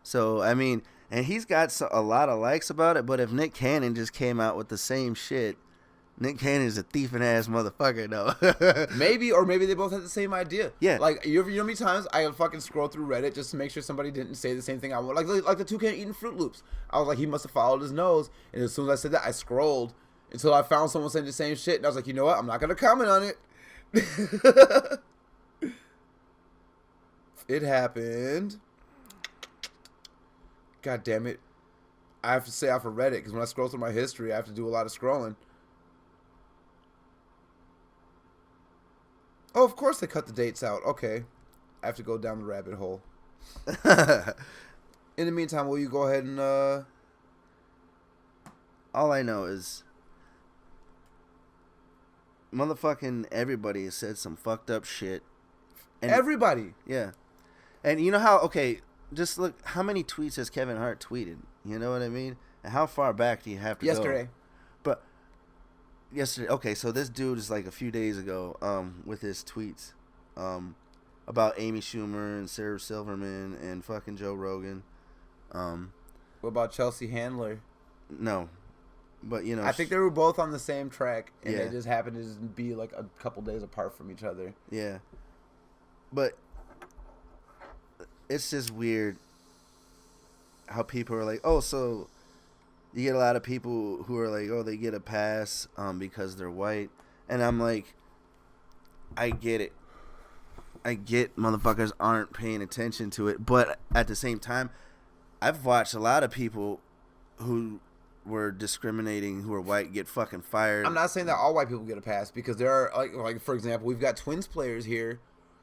S1: So, I mean, and he's got a lot of likes about it, but if Nick Cannon just came out with the same shit, Nick Cannon is a thieving ass motherfucker, though.
S2: Maybe they both had the same idea.
S1: Yeah.
S2: Like, you know how many times I fucking scroll through Reddit just to make sure somebody didn't say the same thing I want. Like the toucan eating Fruit Loops. I was like, he must have followed his nose. And as soon as I said that, I scrolled until I found someone saying the same shit. And I was like, you know what? I'm not going to comment on it. It happened. God damn it. I have to say off of Reddit because when I scroll through my history, I have to do a lot of scrolling. Oh, of course they cut the dates out. Okay. I have to go down the rabbit hole. In the meantime, will you go ahead and...
S1: All I know is... motherfucking everybody has said some fucked up shit.
S2: And everybody?
S1: Yeah. And you know how... Okay, just look, how many tweets has Kevin Hart tweeted? You know what I mean? And how far back do you have to
S2: Yesterday.
S1: go? But yesterday, okay, so this dude is like a few days ago with his tweets about Amy Schumer and Sarah Silverman and fucking Joe Rogan.
S2: What about Chelsea Handler?
S1: No. But, you know,
S2: I think they were both on the same track, and
S1: Yeah.
S2: they just happened to just be like a couple days apart from each other.
S1: Yeah. But it's just weird how people are like, oh, so you get a lot of people who are like, oh, they get a pass because they're white. And I'm like, I get it. I get motherfuckers aren't paying attention to it. But at the same time, I've watched a lot of people who were discriminating, who are white, get fucking fired.
S2: I'm not saying that all white people get a pass, because there are, like for example, we've got Twins players here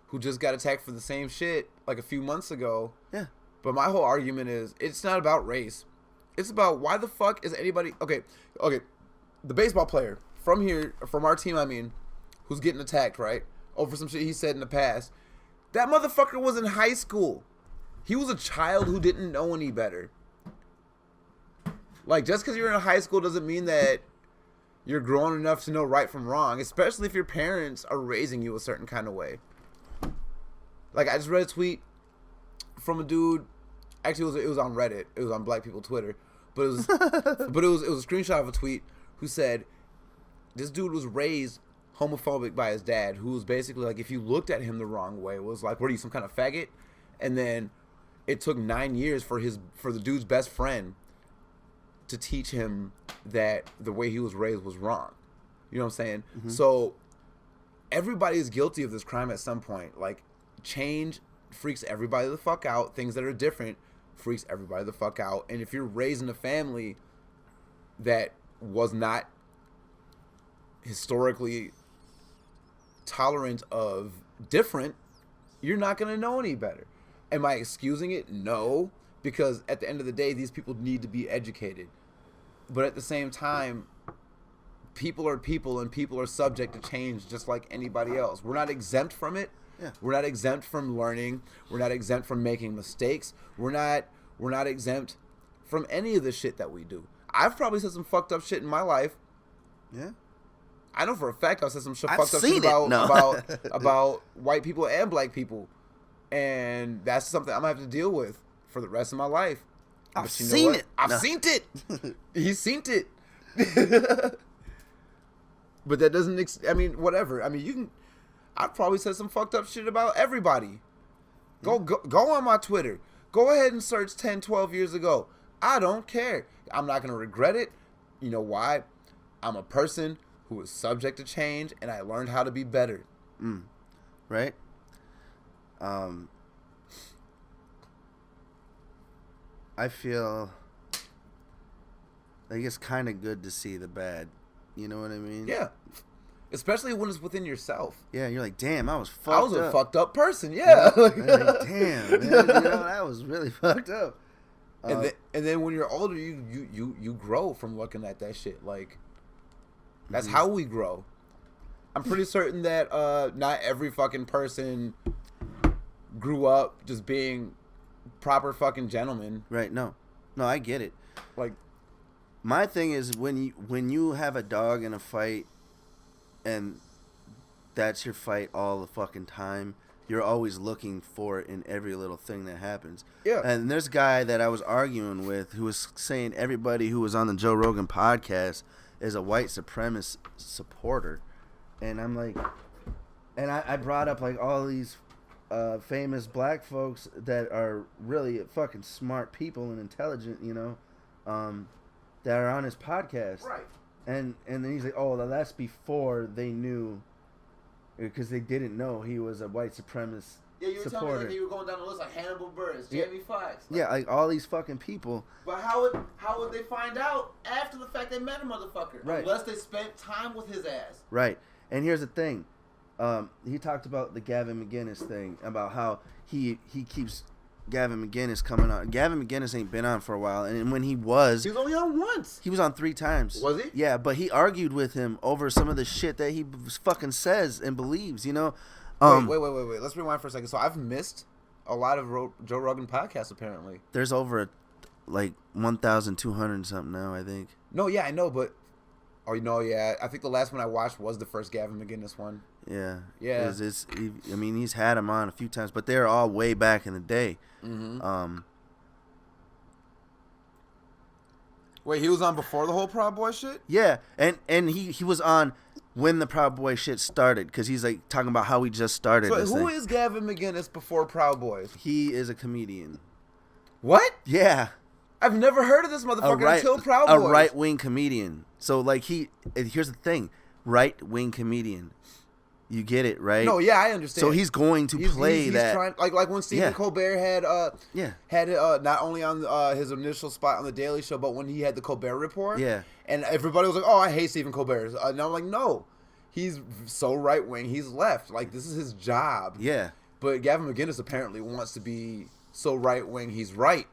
S2: who just got attacked for the same shit like a few months ago.
S1: Yeah.
S2: But my whole argument is, it's not about race. It's about why the fuck is anybody... Okay. The baseball player from here, from our team, I mean, who's getting attacked, right? Over some shit he said in the past. That motherfucker was in high school. He was a child who didn't know any better. Like, just because you're in high school doesn't mean that you're grown enough to know right from wrong, especially if your parents are raising you a certain kind of way. Like, I just read a tweet from a dude. Actually, it was on Reddit. It was on Black People Twitter. But it was it was a screenshot of a tweet who said this dude was raised homophobic by his dad, who was basically like, if you looked at him the wrong way, was like, what are you, some kind of faggot? And then it took 9 years for the dude's best friend to teach him that the way he was raised was wrong. You know what I'm saying? Mm-hmm. So everybody is guilty of this crime at some point. Like, change freaks everybody the fuck out. Things that are different freaks everybody the fuck out. And if you're raised in a family that was not historically tolerant of different, you're not going to know any better. Am I excusing it? No, because at the end of the day, these people need to be educated. But at the same time, people are people, and people are subject to change just like anybody else. We're not exempt from it.
S1: Yeah.
S2: We're not exempt from learning. We're not exempt from making mistakes. We're not exempt from any of the shit that we do. I've probably said some fucked up shit in my life.
S1: Yeah.
S2: I know for a fact I've said some fucked up
S1: seen
S2: shit about white people and black people. And that's something I'm going to have to deal with for the rest of my life.
S1: I've seen it.
S2: He's seen it. But that doesn't, whatever. I mean, you can, I've probably said some fucked up shit about everybody. Go on my Twitter. Go ahead and search 10, 12 years ago. I don't care. I'm not going to regret it. You know why? I'm a person who was subject to change, and I learned how to be better.
S1: Right? I feel like it's kind of good to see the bad. You know what I mean?
S2: Yeah. Especially when it's within yourself.
S1: Yeah, you're like, damn, I was fucked up.
S2: I was a fucked up person, yeah.
S1: Like, damn, man, you know, that was really fucked up.
S2: And then when you're older, you grow from looking at that shit. Like, that's how we grow. I'm pretty certain that not every fucking person grew up just being proper fucking gentlemen.
S1: Right? No, I get it.
S2: Like,
S1: my thing is when you have a dog in a fight, and that's your fight all the fucking time, you're always looking for it in every little thing that happens.
S2: Yeah.
S1: And there's a guy that I was arguing with who was saying everybody who was on the Joe Rogan podcast is a white supremacist supporter. And I'm like, and I brought up like all these famous black folks that are really fucking smart people and intelligent, you know, that are on his podcast.
S2: right.
S1: And then he's like, oh, well, that's before they knew, because they didn't know he was a white supremacist
S2: Yeah, you were
S1: supporter.
S2: telling me like you were going down the list like Hannibal Buress, Jamie Foxx. Like,
S1: Yeah, like all these fucking people.
S2: But how would they find out after the fact they met a motherfucker?
S1: Right.
S2: Unless they spent time with his ass.
S1: Right. And here's the thing. He talked about the Gavin McInnes thing, about how he keeps Gavin McInnes coming on. Gavin McInnes ain't been on for a while, and when he was
S2: only on once.
S1: He was on 3 times.
S2: Was he?
S1: Yeah, but he argued with him over some of the shit that he fucking says and believes, you know?
S2: Wait. Let's rewind for a second. So I've missed a lot of Joe Rogan podcasts apparently.
S1: There's over like 1,200 something now, I think.
S2: No, yeah, I know, but yeah, I think the last one I watched was the first Gavin McInnes one.
S1: Yeah,
S2: yeah.
S1: I mean, he's had him on a few times, but they're all way back in the day.
S2: Mm-hmm. Wait, he was on before the whole Proud Boy shit?
S1: Yeah, and he was on when the Proud Boy shit started, because he's like talking about how he just started.
S2: So who is Gavin McInnes before Proud Boys?
S1: He is a comedian.
S2: What?
S1: Yeah.
S2: I've never heard of this motherfucker until Proud Boys.
S1: A right-wing comedian. So like here's the thing, right-wing comedian. You get it, right?
S2: No, yeah, I understand.
S1: So he's going to play
S2: he's
S1: that.
S2: Trying, like when Stephen Colbert had not only on his initial spot on the Daily Show, but when he had the Colbert Report.
S1: Yeah.
S2: And everybody was like, "Oh, I hate Stephen Colbert." And I'm like, "No, he's so right wing. He's left. Like this is his job."
S1: Yeah.
S2: But Gavin McInnes apparently wants to be so right wing. He's right.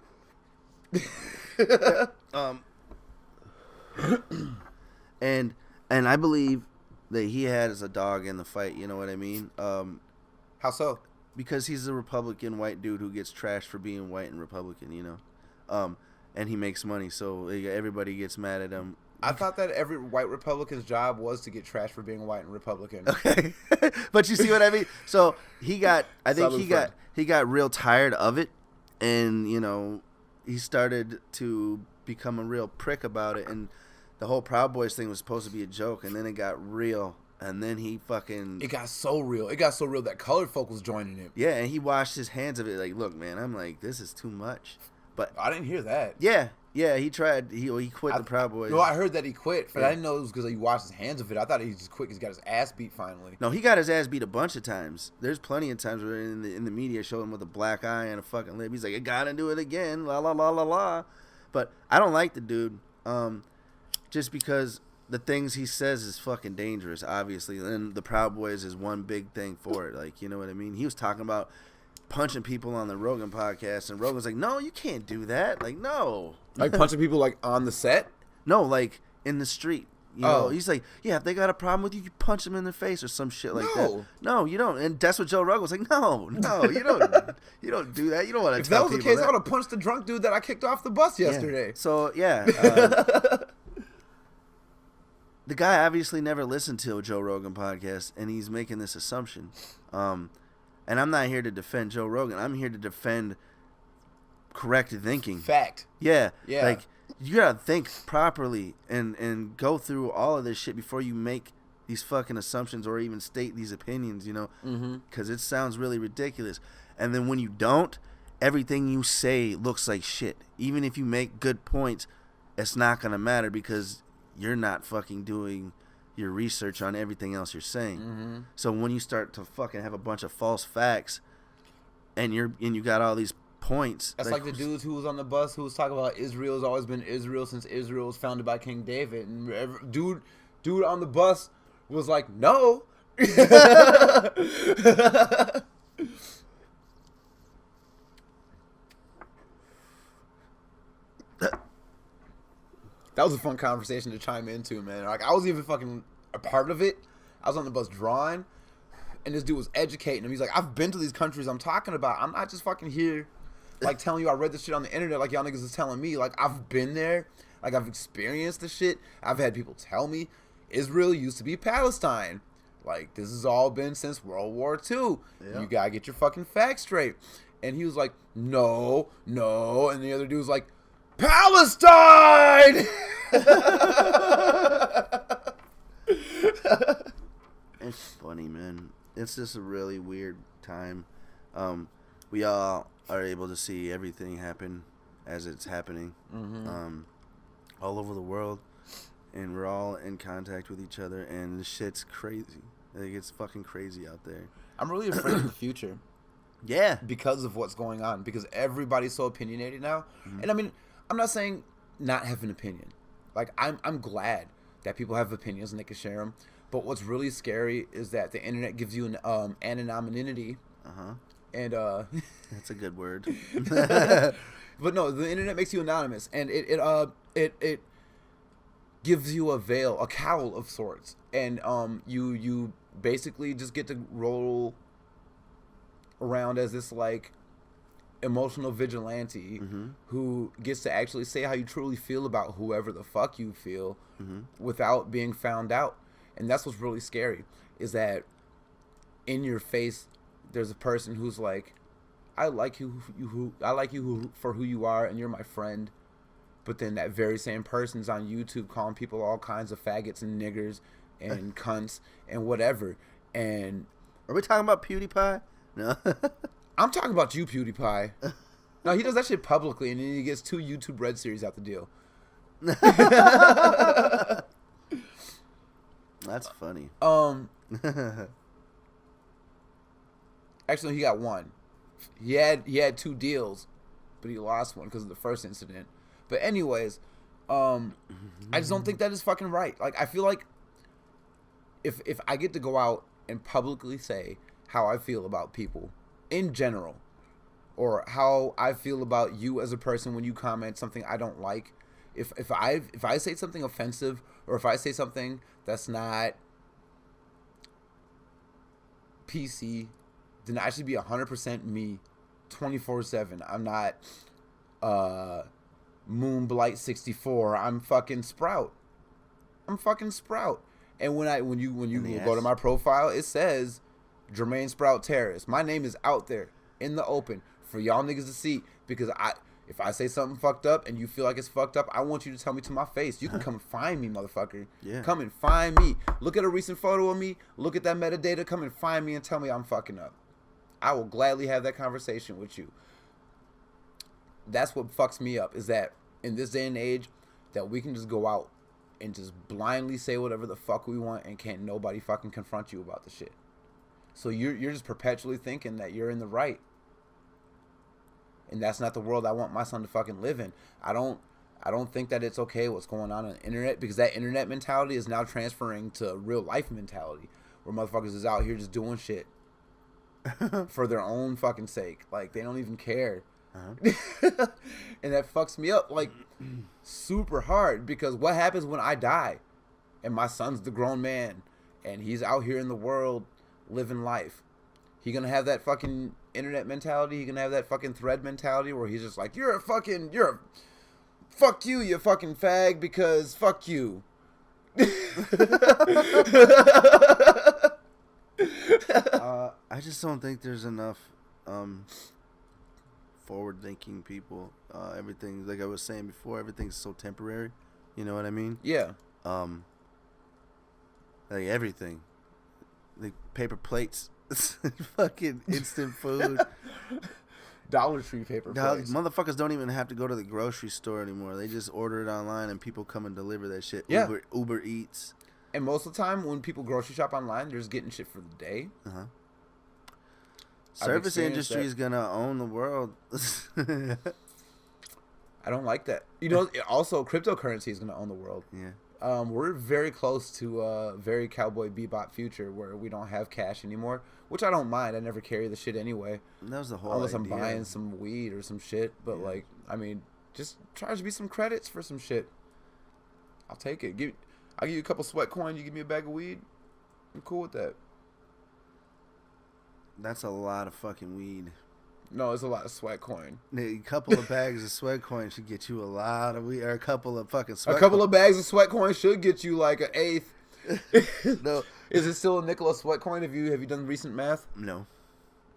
S1: And I believe that he had as a dog in the fight, you know what I mean?
S2: How so?
S1: Because he's a Republican white dude who gets trashed for being white and Republican, you know? And he makes money, so everybody gets mad at him.
S2: I thought that every white Republican's job was to get trashed for being white and Republican.
S1: Okay. But you see what I mean? So he got real tired of it, and, you know, he started to become a real prick about it, and the whole Proud Boys thing was supposed to be a joke, and then it got real, and then he fucking...
S2: It got so real. It got so real that colored folk was joining him.
S1: Yeah, and he washed his hands of it like, look, man, I'm like, this is too much. But
S2: I didn't hear that.
S1: Yeah, he tried. He quit the Proud Boys.
S2: No, I heard that he quit, but I didn't know it was because he washed his hands of it. I thought he just quit because he got his ass beat finally.
S1: No, he got his ass beat a bunch of times. There's plenty of times where in the media show him with a black eye and a fucking lip. He's like, I gotta do it again, la la la la la. But I don't like the dude, just because the things he says is fucking dangerous, obviously. And the Proud Boys is one big thing for it. Like, you know what I mean? He was talking about punching people on the Rogan podcast, and Rogan's like, no, you can't do that. Like, no.
S2: Like punching people like on the set?
S1: No, like in the street. You know, he's like, yeah, if they got a problem with you, you punch them in the face or some shit like that. No, you don't. And that's what Joe Rogan was like, no, you don't. You don't do that. You don't want to.
S2: If that was the case, I would have punched the drunk dude that I kicked off the bus yesterday.
S1: Yeah. So yeah, the guy obviously never listened to a Joe Rogan podcast, and he's making this assumption. And I'm not here to defend Joe Rogan. I'm here to defend correct thinking.
S2: Fact.
S1: Yeah.
S2: Yeah.
S1: Like, you gotta think properly and go through all of this shit before you make these fucking assumptions or even state these opinions, you know? Because it sounds really ridiculous. And then when you don't, everything you say looks like shit. Even if you make good points, it's not gonna matter because you're not fucking doing your research on everything else you're saying. So when you start to fucking have a bunch of false facts and you got all these points.
S2: That's like the dudes who was on the bus who was talking about Israel's always been Israel since Israel was founded by King David, and dude on the bus was like, no. That was a fun conversation to chime into, man. Like, I was even fucking a part of it. I was on the bus drawing, and this dude was educating him. He's like, I've been to these countries I'm talking about. I'm not just fucking here, like, telling you I read this shit on the internet like y'all niggas is telling me. Like, I've been there. Like, I've experienced the shit. I've had people tell me Israel used to be Palestine. Like, this has all been since World War II. Yeah. You gotta get your fucking facts straight. And he was like, no. And the other dude was like, Palestine!
S1: It's funny, man. It's just a really weird time. We all are able to see everything happen as it's happening, all over the world, and we're all in contact with each other, and this shit's crazy. Like, it's fucking crazy out there.
S2: I'm really afraid of the future.
S1: Yeah.
S2: Because of what's going on. Because everybody's so opinionated now. And I mean, I'm not saying not have an opinion. Like, I'm glad that people have opinions and they can share them. But what's really scary is that the internet gives you an anonymity. And
S1: that's a good word.
S2: But no, the internet makes you anonymous, and it gives you a veil, a cowl of sorts, and you basically just get to roll around as this like emotional vigilante who gets to actually say how you truly feel about whoever the fuck you feel without being found out. And that's what's really scary, is that in your face there's a person who's like, I like you for who you are, and you're my friend. But then that very same person's on YouTube calling people all kinds of faggots and niggers and cunts and whatever. And
S1: are we talking about PewDiePie? No.
S2: I'm talking about you, PewDiePie. No, he does that shit publicly, and then he gets 2 YouTube Red Series out the deal.
S1: That's funny.
S2: Actually, he got 1. He had 2 deals, but he lost one because of the first incident. But anyways, I just don't think that is fucking right. Like, I feel like if I get to go out and publicly say how I feel about people in general, or how I feel about you as a person when you comment something I don't like, if I say something offensive, or if I say something that's not PC, then I should be 100% me, 24/7. I'm not Moonblight 64. I'm fucking Sprout. And when you go to my profile, it says Jermaine Sprout Terrace. My name is out there in the open for y'all niggas to see, because if I say something fucked up and you feel like it's fucked up, I want you to tell me to my face. You can come and find me, motherfucker.
S1: Yeah.
S2: Come and find me. Look at a recent photo of me. Look at that metadata. Come and find me and tell me I'm fucking up. I will gladly have that conversation with you. That's what fucks me up, is that in this day and age that we can just go out and just blindly say whatever the fuck we want and can't nobody fucking confront you about the shit. So you're just perpetually thinking that you're in the right. And that's not the world I want my son to fucking live in. I don't think that it's okay what's going on the internet, because that internet mentality is now transferring to real life mentality, where motherfuckers is out here just doing shit for their own fucking sake. Like, they don't even care. And that fucks me up, like, super hard, because what happens when I die and my son's the grown man and he's out here in the world living life? He gonna have that fucking internet mentality? He gonna have that fucking thread mentality where he's just like, fuck you, you fucking fag, because fuck you.
S1: I just don't think there's enough forward-thinking people. Everything, like I was saying before, everything's so temporary. You know what I mean?
S2: Yeah.
S1: Like everything, like paper plates, fucking instant food.
S2: Dollar Tree paper plates.
S1: Motherfuckers don't even have to go to the grocery store anymore. They just order it online and people come and deliver that shit.
S2: Yeah.
S1: Uber Eats.
S2: And most of the time when people grocery shop online, they're just getting shit for the day.
S1: Service industry is gonna own the world.
S2: I don't like that. You know, also cryptocurrency is gonna own the world.
S1: Yeah.
S2: We're very close to a very Cowboy Bebop future where we don't have cash anymore, which I don't mind. I never carry the shit anyway.
S1: That was the whole
S2: Unless
S1: idea.
S2: I'm buying some weed or some shit. But, like, I mean, just charge me some credits for some shit. I'll take it. I'll give you a couple Sweatcoin. You give me a bag of weed. I'm cool with that.
S1: That's a lot of fucking weed.
S2: No, it's a lot of Sweatcoin.
S1: A couple of bags of Sweatcoin should get you a lot of weed, or a couple of fucking Sweatcoin.
S2: A couple of bags of Sweatcoin should get you like an eighth.
S1: No.
S2: Is it still a nickel a Sweatcoin? Have you done recent math?
S1: No.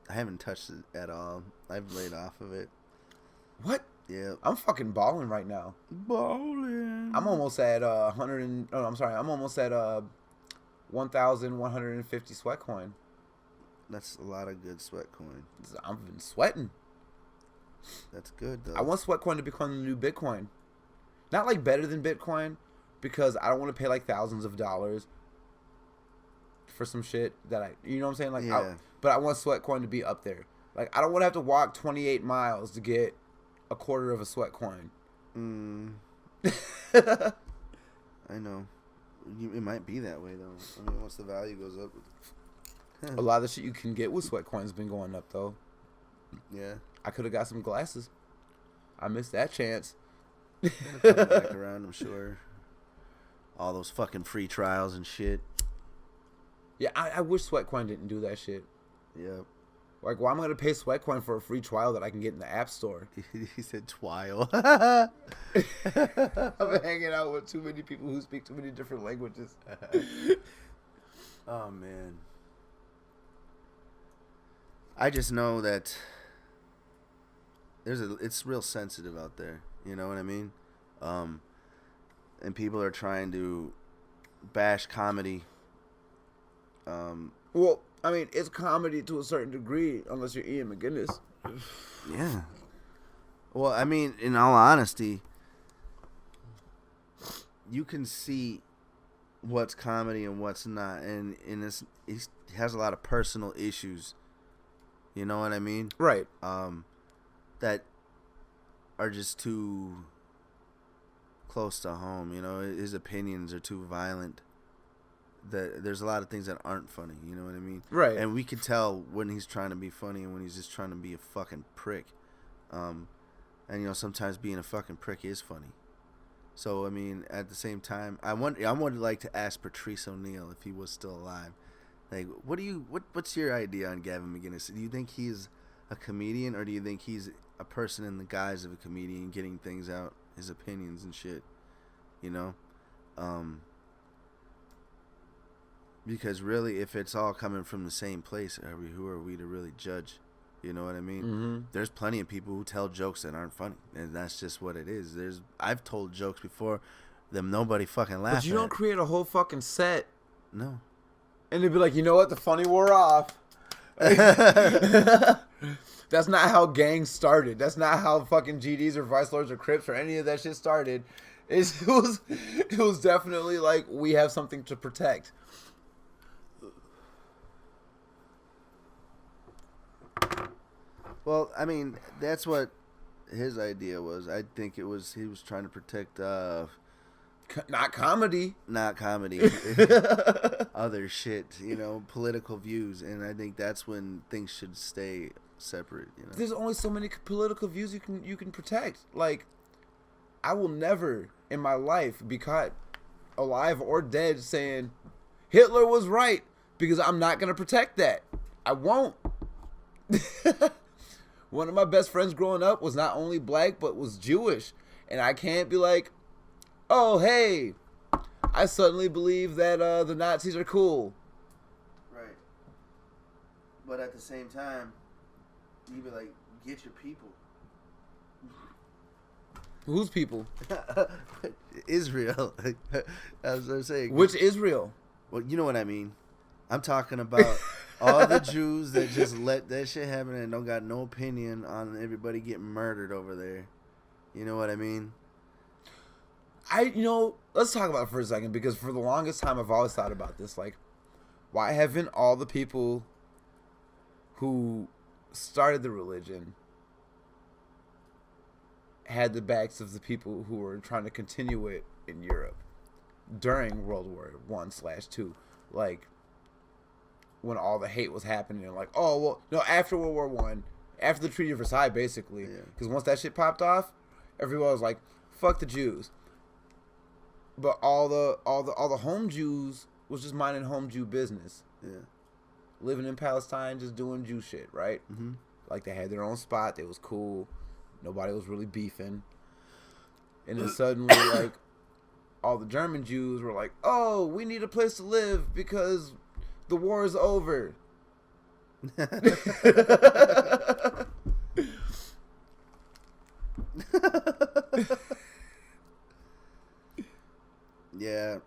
S1: I haven't touched it at all. I've laid off of it.
S2: What?
S1: Yeah.
S2: I'm fucking balling right now.
S1: Balling.
S2: I'm almost at I'm almost at 1,150 Sweatcoin.
S1: That's a lot of good Sweatcoin.
S2: I've been sweating.
S1: That's good, though.
S2: I want Sweatcoin to become the new Bitcoin. Not like better than Bitcoin, because I don't want to pay like thousands of dollars for some shit that you know what I'm saying? Like,
S1: yeah.
S2: But I want Sweatcoin to be up there. Like, I don't want to have to walk 28 miles to get a quarter of a Sweatcoin.
S1: I know. It might be that way, though. I mean, once the value goes up.
S2: A lot of the shit you can get with Sweatcoin has been going up, though.
S1: Yeah.
S2: I could have got some glasses. I missed that chance.
S1: Come back around, I'm sure. All those fucking free trials and shit.
S2: Yeah, I wish Sweatcoin didn't do that shit.
S1: Yep.
S2: Like, why am I going to pay Sweatcoin for a free trial that I can get in the App Store?
S1: He said twile.
S2: I've been hanging out with too many people who speak too many different languages.
S1: Oh, man. I just know that it's real sensitive out there. You know what I mean? And people are trying to bash comedy.
S2: Well, I mean, it's comedy to a certain degree, unless you're Ian McGinnis.
S1: Yeah. Well, I mean, in all honesty, you can see what's comedy and what's not, and he has a lot of personal issues. You know what I mean?
S2: Right.
S1: That are just too close to home. You know, his opinions are too violent. There's a lot of things that aren't funny. You know what I mean?
S2: Right.
S1: And we can tell when he's trying to be funny and when he's just trying to be a fucking prick. And you know, sometimes being a fucking prick is funny. So I mean, at the same time, I would like to ask Patrice O'Neal if he was still alive. Like, what's your idea on Gavin McGinnis? Do you think he's a comedian, or do you think he's a person in the guise of a comedian, getting things out, his opinions and shit? You know, because really, if it's all coming from the same place, who are we to really judge? You know what I mean?
S2: Mm-hmm.
S1: There's plenty of people who tell jokes that aren't funny, and that's just what it is. I've told jokes before that nobody fucking laughs.
S2: But you don't create a whole fucking set.
S1: No.
S2: And they'd be like, you know what? The funny wore off. That's not how gangs started. That's not how fucking GDs or Vice Lords or Crips or any of that shit started. It was definitely like, we have something to protect.
S1: Well, I mean, that's what his idea was. I think he was trying to protect
S2: Not comedy.
S1: not comedy, other shit, you know, political views, and I think that's when things should stay separate, you know.
S2: There's only so many political views you can protect. Like, I will never in my life be caught alive or dead saying Hitler was right, because I'm not going to protect that. I won't. One of my best friends growing up was not only black, but was Jewish. And I can't be like, oh, hey, I suddenly believe that the Nazis are cool.
S1: Right. But at the same time, you be like, get your people.
S2: Whose people?
S1: Israel. As I'm saying.
S2: Which Israel?
S1: Well, you know what I mean. I'm talking about all the Jews that just let that shit happen and don't got no opinion on everybody getting murdered over there. You know what I mean?
S2: Let's talk about it for a second, because for the longest time I've always thought about this. Like, why haven't all the people who started the religion had the backs of the people who were trying to continue it in Europe during World War I/II? Like, when all the hate was happening, like, oh, well, no, after World War I, after the Treaty of Versailles, basically, because once that shit popped off, everyone was like, fuck the Jews. But all the home Jews was just minding home Jew business.
S1: Yeah.
S2: Living in Palestine, just doing Jew shit, right?
S1: Mm-hmm.
S2: Like, they had their own spot. They was cool. Nobody was really beefing. And then suddenly, like, all the German Jews were like, oh, we need a place to live because the war is over.
S1: Yeah.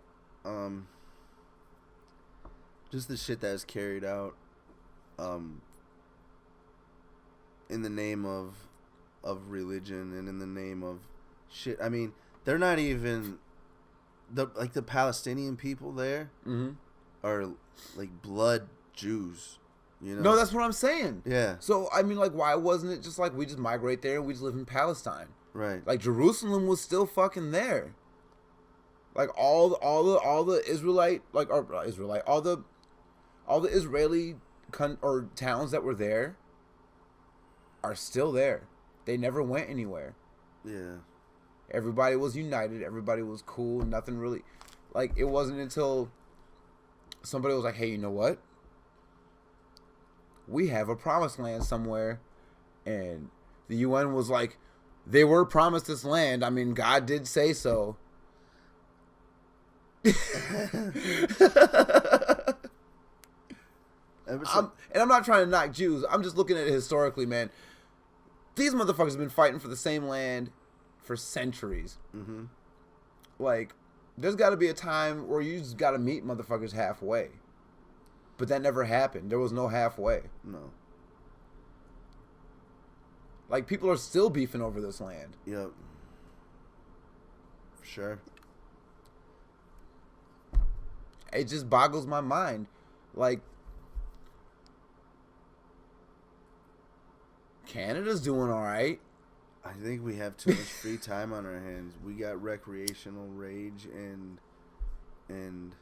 S1: Just the shit that is carried out in the name of religion and in the name of shit. I mean, they're not even the Palestinian people there are like blood Jews, you know?
S2: No, that's what I'm saying.
S1: Yeah.
S2: So, I mean, like, why wasn't it just like we just migrate there and we just live in Palestine?
S1: Right.
S2: Like, Jerusalem was still fucking there. Like, all the Israelite, like, or not Israelite, all the Israeli or towns that were there are still there. They never went anywhere.
S1: Yeah.
S2: Everybody was united. Everybody was cool. Nothing really, like, it wasn't until somebody was like, hey, you know what? we have a promised land somewhere. And the UN was like, they were promised this land. I mean, God did say so. I'm not trying to knock Jews. I'm just looking at it historically, man. These motherfuckers have been fighting for the same land for centuries.
S1: Mm-hmm.
S2: Like, there's got to be a time where you just got to meet motherfuckers halfway. But that never happened. There was no halfway.
S1: No.
S2: Like, people are still beefing over this land.
S1: Yep. For sure.
S2: It just boggles my mind. Like, Canada's doing all right.
S1: I think we have too much free time on our hands. We got recreational rage and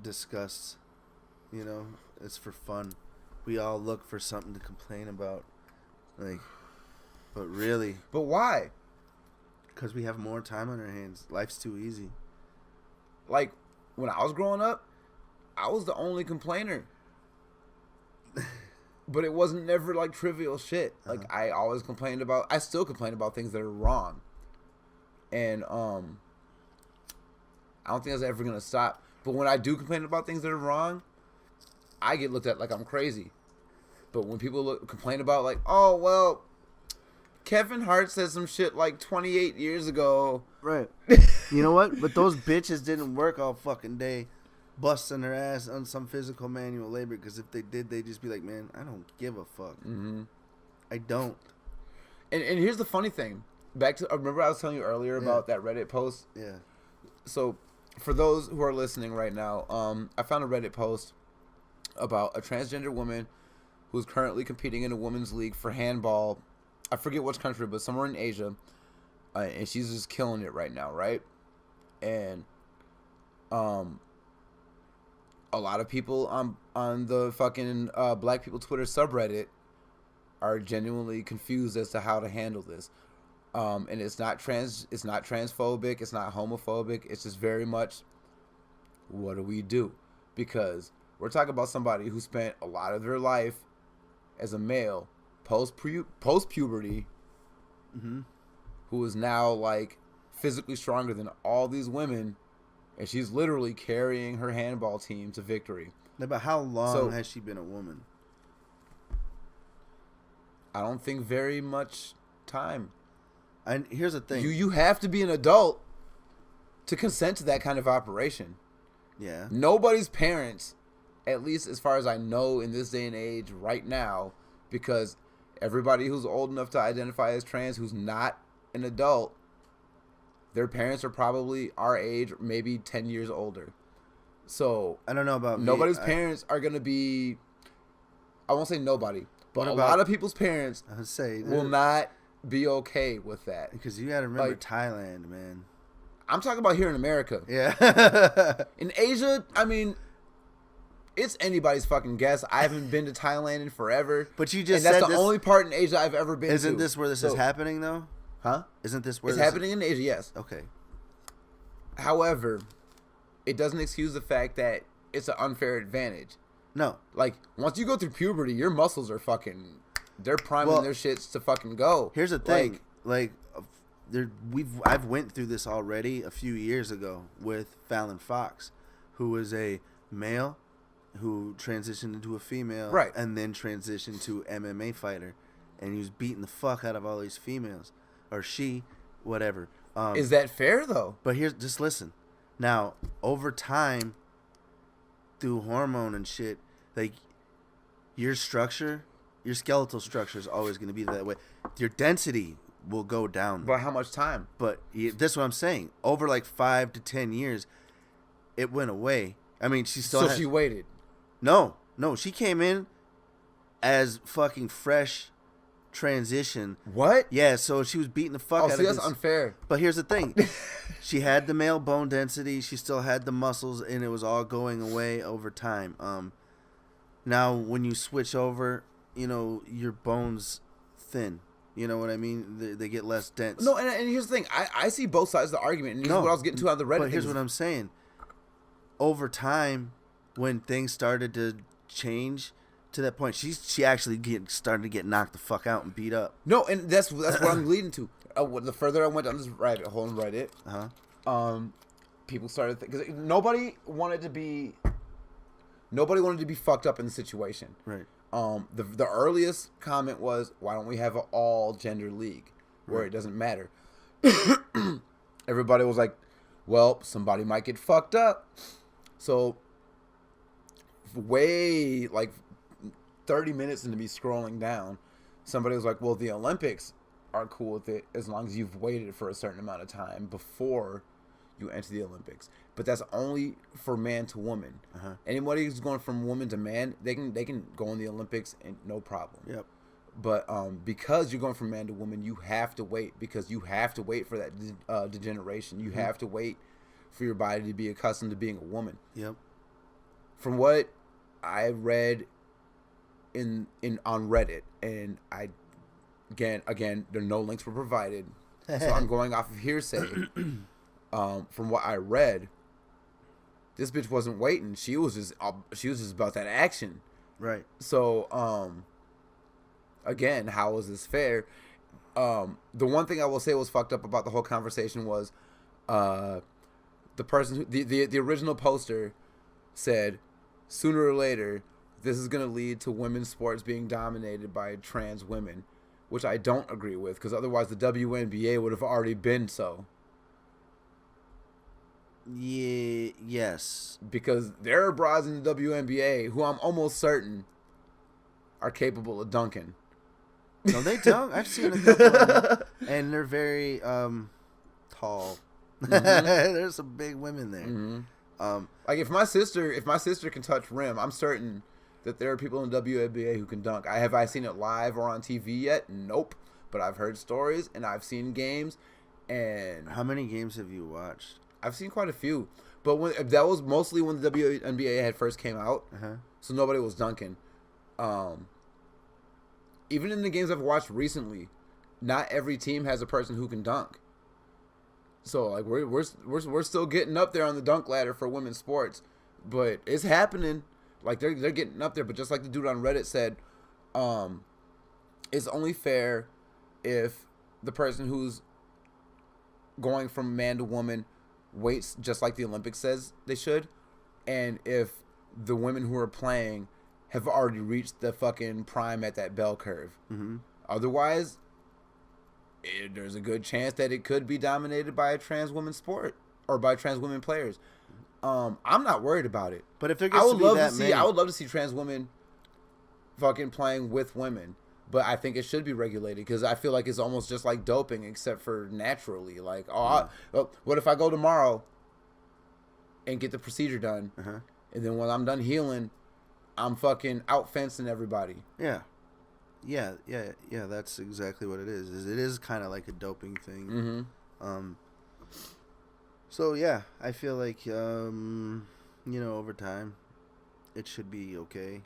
S1: disgust. You know, it's for fun. We all look for something to complain about. Like, but really.
S2: But why?
S1: Because we have more time on our hands. Life's too easy.
S2: Like, when I was growing up, I was the only complainer. But it wasn't never, like, trivial shit. Like, I always complained about... I still complain about things that are wrong. And, I don't think that's ever going to stop. But when I do complain about things that are wrong, I get looked at like I'm crazy. But when people complain about, like, oh, well, Kevin Hart said some shit, like, 28 years ago.
S1: Right. You know what? But those bitches didn't work all fucking day busting their ass on some physical manual labor, because if they did, they'd just be like, man, I don't give a fuck.
S2: Mm-hmm.
S1: I don't.
S2: And here's the funny thing. Back to, remember I was telling you earlier about that Reddit post?
S1: Yeah.
S2: So, for those who are listening right now, I found a Reddit post about a transgender woman who's currently competing in a women's league for handball. I forget which country, but somewhere in Asia. And she's just killing it right now, right? And a lot of people on the fucking Black People Twitter subreddit are genuinely confused as to how to handle this. And it's not transphobic, it's not homophobic, it's just very much, what do we do? Because we're talking about somebody who spent a lot of their life as a male post-puberty,
S1: mm-hmm.
S2: who is now, like, physically stronger than all these women, and she's literally carrying her handball team to victory.
S1: But how long has she been a woman?
S2: I don't think very much time.
S1: And here's the thing.
S2: You have to be an adult to consent to that kind of operation.
S1: Yeah.
S2: Nobody's parents, at least as far as I know in this day and age right now, because everybody who's old enough to identify as trans who's not an adult, their parents are probably our age, maybe 10 years older. So
S1: I don't know about
S2: nobody's parents are going to be, I won't say nobody, but a lot of people's parents will not be okay with that.
S1: Because you got to remember, like, Thailand, man.
S2: I'm talking about here in America.
S1: Yeah.
S2: In Asia, I mean, it's anybody's fucking guess. I haven't been to Thailand in forever.
S1: But you just
S2: said
S1: that's
S2: the only part in Asia I've ever been to.
S1: Isn't this where this is happening, though?
S2: Huh?
S1: Isn't this where
S2: it's happening in Asia? Yes.
S1: Okay.
S2: However, it doesn't excuse the fact that it's an unfair advantage.
S1: No.
S2: Like, once you go through puberty, your muscles are fucking, they're priming their shits to fucking go.
S1: Here's the thing. I've went through this already a few years ago with Fallon Fox, who was a male who transitioned into a female,
S2: right,
S1: and then transitioned to MMA fighter, and he was beating the fuck out of all these females, or she, whatever.
S2: Is that fair though?
S1: But just listen. Now, over time, through hormone and shit, like, your skeletal structure is always going to be that way. Your density will go down.
S2: By how much time?
S1: But that's what I'm saying. Over like 5 to 10 years, it went away. I mean, she still.
S2: She waited.
S1: No, she came in as fucking fresh transition.
S2: What?
S1: Yeah, so she was beating the fuck out of
S2: that's unfair.
S1: But here's the thing. She had the male bone density, she still had the muscles, and it was all going away over time. Now when you switch over, you know, your bones thin. You know what I mean? They get less dense.
S2: No, and here's the thing. I see both sides of the argument, and this is what I was getting to on the Reddit.
S1: But here's what I'm saying. Over time, when things started to change to that point, she actually started to get knocked the fuck out and beat up.
S2: No, and that's what I'm leading to. The further I went down this rabbit hole and read it, people started because nobody wanted to be fucked up in the situation.
S1: Right.
S2: The earliest comment was, why don't we have an all gender league where it doesn't matter? Everybody was like, well, somebody might get fucked up. So way like 30 minutes into me scrolling down, somebody was like, well, the Olympics are cool with it as long as you've waited for a certain amount of time before you enter the Olympics. But that's only for man to woman. Anybody who's going from woman to man, they can go in the Olympics and no problem.
S1: Yep.
S2: But because you're going from man to woman, you have to wait, because you have to wait for that degeneration. You have to wait for your body to be accustomed to being a woman.
S1: Yep. From
S2: what I read on Reddit, and again, there no links were provided, so I'm going off of hearsay. From what I read, this bitch wasn't waiting. She was just about that action.
S1: Right.
S2: So, again, how is this fair? The one thing I will say was fucked up about the whole conversation was, the person the original poster said, sooner or later, this is going to lead to women's sports being dominated by trans women, which I don't agree with, because otherwise the WNBA would have already been so.
S1: Yeah, yes.
S2: Because there are bras in the WNBA who I'm almost certain are capable of dunking.
S1: No, they don't. I've seen a couple of them, and they're very tall. There's some big women there.
S2: Like if my sister can touch rim, I'm certain that there are people in the WNBA who can dunk. Have I seen it live or on TV yet? Nope. But I've heard stories and I've seen games. And
S1: how many games have you watched?
S2: I've seen quite a few. But that was mostly when the WNBA had first came out. So nobody was dunking. Even in the games I've watched recently, not every team has a person who can dunk. So like we're still getting up there on the dunk ladder for women's sports, but it's happening. Like they're getting up there. But just like the dude on Reddit said, it's only fair if the person who's going from man to woman waits just like the Olympics says they should, and if the women who are playing have already reached the fucking prime at that bell curve. Otherwise, there's a good chance that it could be dominated by a trans woman sport or by trans women players. I'm not worried about it.
S1: But if there gets to be that many,
S2: I would love to see trans women fucking playing with women. But I think it should be regulated, because I feel like it's almost just like doping, except for naturally. Like, what if I go tomorrow and get the procedure done, and then when I'm done healing, I'm fucking out fencing everybody.
S1: Yeah. That's exactly what it is. It is kind of like a doping thing. So yeah, I feel like over time, it should be okay.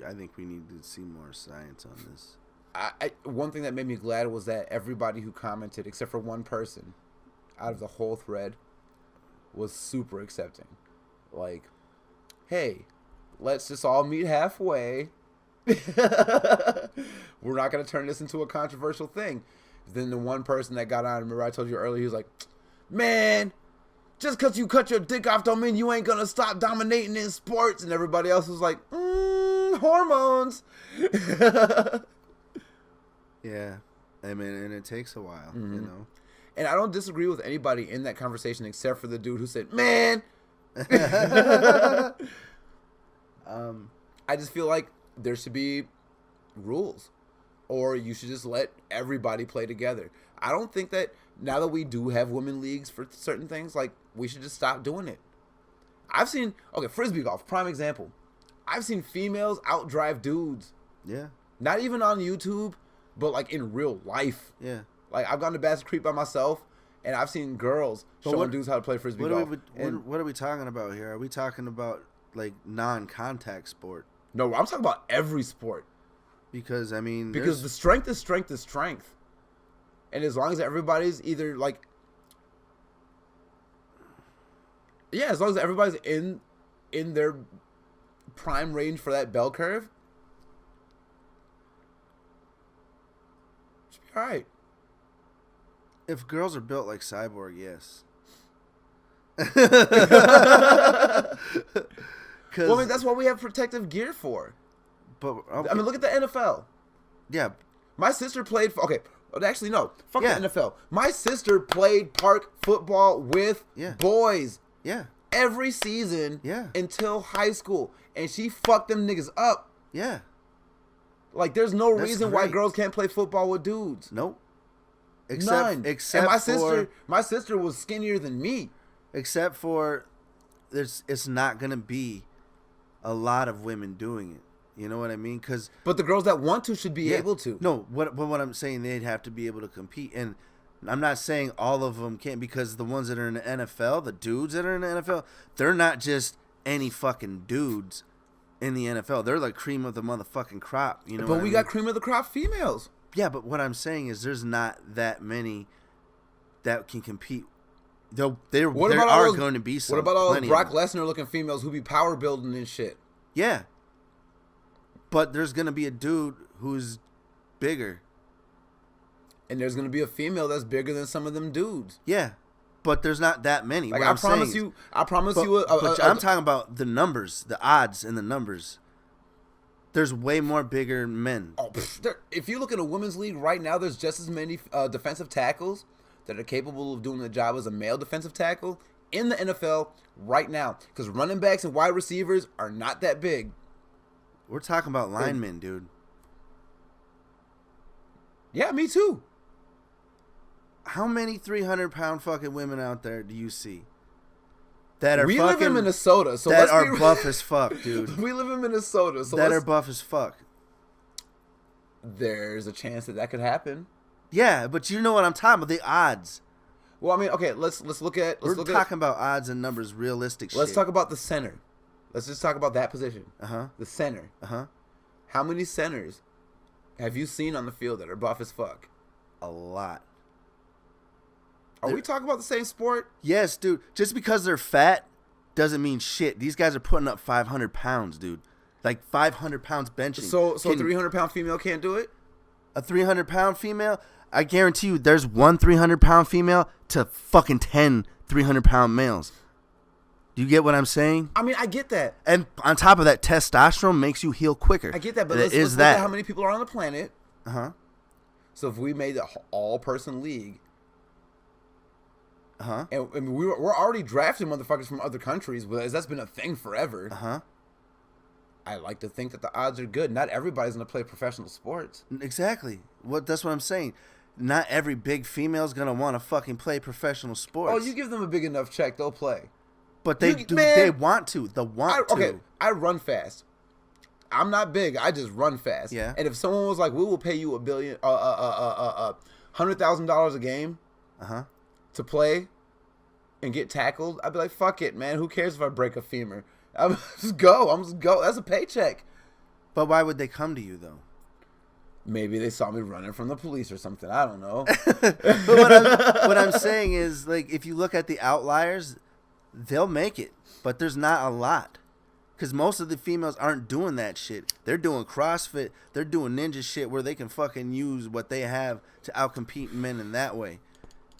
S1: I think we need to see more science on this.
S2: One thing that made me glad was that everybody who commented, except for one person, out of the whole thread, was super accepting. Like, hey, let's just all meet halfway. We're not going to turn this into a controversial thing. Then the one person that got on, remember I told you earlier, he was like, man, just because you cut your dick off don't mean you ain't going to stop dominating in sports. And everybody else was like, hormones.
S1: Yeah. I mean, and it takes a while, you know.
S2: And I don't disagree with anybody in that conversation except for the dude who said, man. I just feel like there should be rules, or you should just let everybody play together. I don't think that now that we do have women leagues for certain things, like, we should just stop doing it. I've seen, Frisbee golf, prime example. I've seen females outdrive dudes.
S1: Yeah.
S2: Not even on YouTube, but like in real life.
S1: Yeah.
S2: Like, I've gone to Basket Creek by myself, and I've seen girls showing dudes how to play Frisbee golf.
S1: What are we talking about here? Are we talking about, like, non-contact sport?
S2: No, I'm talking about every sport.
S1: Because, I mean...
S2: Because the strength is strength is strength. And as long as everybody's either, like... Yeah, as long as everybody's in their prime range for that bell curve, should be all right.
S1: If girls are built like Cyborg, yes.
S2: Well, I mean, that's what we have protective gear for.
S1: But okay.
S2: I mean, look at the NFL.
S1: Yeah.
S2: My sister played. Okay, actually, no. Fuck
S1: Yeah.
S2: the NFL. My sister played park football with boys.
S1: Yeah.
S2: Every season.
S1: Yeah.
S2: Until high school, and she fucked them niggas up.
S1: Yeah.
S2: Like, there's no
S1: That's
S2: reason why
S1: great.
S2: girls can't play football with dudes.
S1: Nope.
S2: None.
S1: Except
S2: And my sister was skinnier than me.
S1: Except for, it's not gonna be a lot of women doing it. You know what I mean?
S2: But the girls that want to should be able to.
S1: No, what I'm saying, they'd have to be able to compete. And I'm not saying all of them can't, because the ones that are in the NFL, the dudes that are in the NFL, they're not just any fucking dudes in the NFL. They're like cream of the motherfucking crop. You know.
S2: But
S1: what
S2: we
S1: I mean?
S2: got cream of the crop females.
S1: Yeah, but what I'm saying is there's not that many that can compete. There are going to be some.
S2: What about all
S1: those
S2: Brock Lesnar looking females who be power building and shit?
S1: Yeah. But there's going to be a dude who's bigger.
S2: And there's going to be a female that's bigger than some of them dudes.
S1: Yeah. But there's not that many.
S2: Like,
S1: what
S2: I promise you. I'm
S1: talking about the numbers, the odds and the numbers. There's way more bigger men.
S2: Oh, if you look at a women's league right now, there's just as many defensive tackles that are capable of doing the job as a male defensive tackle in the NFL right now. Because running backs and wide receivers are not that big.
S1: We're talking about linemen, dude.
S2: Yeah, me too.
S1: How many 300-pound fucking women out there do you see that are
S2: we live in Minnesota, so
S1: that are buff as fuck, dude?
S2: We live in Minnesota, so
S1: that are buff as fuck.
S2: There's a chance that could happen.
S1: Yeah, but you know what I'm talking about, the odds.
S2: Well, I mean, okay, let's look at.
S1: We're talking about odds and numbers, realistic shit.
S2: Let's talk about the center. Let's just talk about that position. The center. How many centers have you seen on the field that are buff as fuck?
S1: A lot.
S2: Are we talking about the same sport?
S1: Yes, dude. Just because they're fat doesn't mean shit. These guys are putting up 500 pounds, dude. Like 500 pounds benching.
S2: So a 300-pound female can't do it?
S1: A 300-pound female? I guarantee you there's one 300-pound female to fucking 10 300-pound males. Do you get what I'm saying?
S2: I mean, I get that.
S1: And on top of that, testosterone makes you heal quicker.
S2: I get that, but let's look at how many people are on the planet. So if we made an all-person league, and we're already drafting motherfuckers from other countries, but that's been a thing forever. I like to think that the odds are good. Not everybody's going to play professional sports.
S1: Exactly. That's what I'm saying. Not every big female's going to want to fucking play professional sports.
S2: Oh, you give them a big enough check, they'll play.
S1: But they do. Man, they want to.
S2: Okay, I run fast. I'm not big. I just run fast.
S1: Yeah.
S2: And if someone was like, "We will pay you $100,000 a game, to play, and get tackled," I'd be like, "Fuck it, man. Who cares if I break a femur? I'm just go. That's a paycheck."
S1: But why would they come to you though?
S2: Maybe they saw me running from the police or something. I don't know.
S1: But what I'm saying is, like, if you look at the outliers, they'll make it, but there's not a lot, because most of the females aren't doing that shit. They're doing CrossFit. They're doing ninja shit where they can fucking use what they have to outcompete men in that way.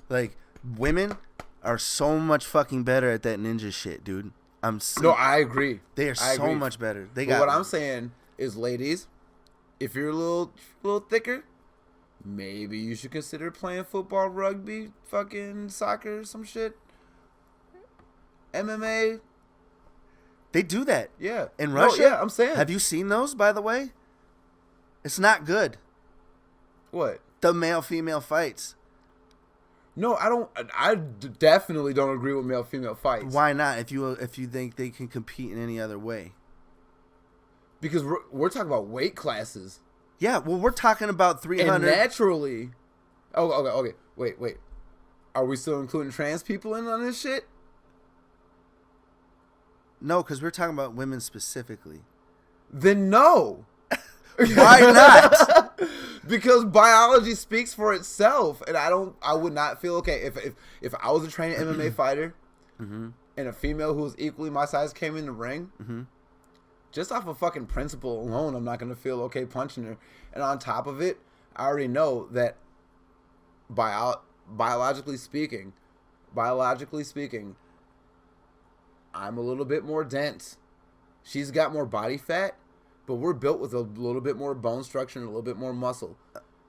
S1: Like, women are so much fucking better at that ninja shit, dude.
S2: No, I agree.
S1: They are so much better.
S2: But what I'm saying is, ladies, if you're a little thicker, maybe you should consider playing football, rugby, fucking soccer, some shit. MMA.
S1: They do that.
S2: Yeah.
S1: In Russia?
S2: No, yeah, I'm saying.
S1: Have you seen those, by the way? It's not good.
S2: What?
S1: The male-female fights.
S2: No, I don't. I definitely don't agree with male-female fights.
S1: Why not? If you think they can compete in any other way?
S2: Because we're talking about weight classes.
S1: Yeah, well, we're talking about 300.
S2: And naturally. Oh, okay. Wait. Are we still including trans people in on this shit?
S1: No, because we're talking about women specifically.
S2: Then no.
S1: Why not?
S2: Because biology speaks for itself, and I would not feel okay if I was a trained MMA fighter, and a female who's equally my size came in the ring, just off of fucking principle alone, I'm not going to feel okay punching her. And on top of it, I already know that biologically speaking, I'm a little bit more dense. She's got more body fat, but we're built with a little bit more bone structure and a little bit more muscle.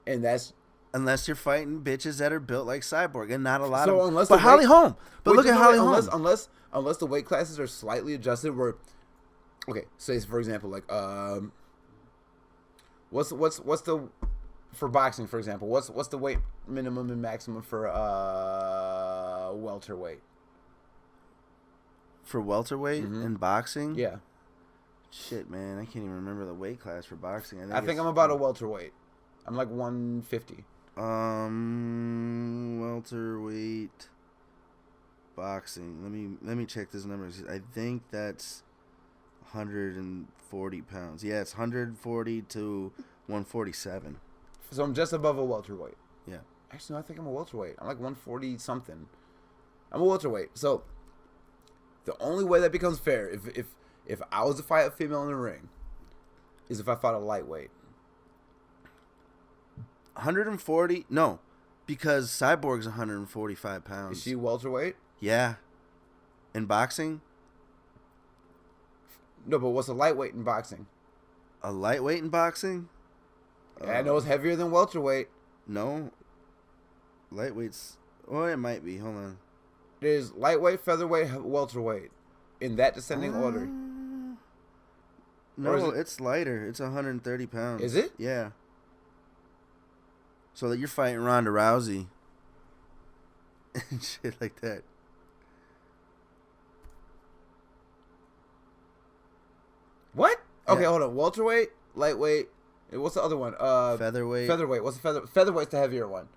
S2: And that's...
S1: Unless you're fighting bitches that are built like Cyborg, and not a lot
S2: so
S1: of...
S2: Unless
S1: but Holly Holm. But look at Holly Holm.
S2: Unless the weight classes are slightly adjusted where... Okay, say for example, like... What's the... For boxing, for example, what's the weight minimum and maximum for welterweight?
S1: For welterweight in boxing?
S2: Yeah.
S1: Shit, man, I can't even remember the weight class for boxing.
S2: I think I'm about a welterweight. I'm like 150.
S1: Welterweight boxing. Let me check this number. I think that's 140 pounds. Yeah, it's 140 to 147.
S2: So I'm just above a welterweight.
S1: Yeah.
S2: Actually, no, I think I'm a welterweight. I'm like 140 something. I'm a welterweight. So the only way that becomes fair, if I was to fight a female in the ring, is if I fought a lightweight.
S1: 140? No, because Cyborg's 145 pounds.
S2: Is she welterweight?
S1: Yeah. In boxing?
S2: No, but what's a lightweight in boxing?
S1: A lightweight in boxing?
S2: Yeah, I know it's heavier than welterweight.
S1: No. Lightweight's... Oh, it might be. Hold on.
S2: There's lightweight, featherweight, welterweight. In that descending order.
S1: No, it's lighter. It's 130 pounds.
S2: Is it?
S1: Yeah. So that you're fighting Ronda Rousey. And shit like that.
S2: What? Okay,
S1: Yeah.
S2: hold on. Welterweight, lightweight. What's the other one?
S1: Featherweight.
S2: Featherweight. What's the featherweight's the heavier one?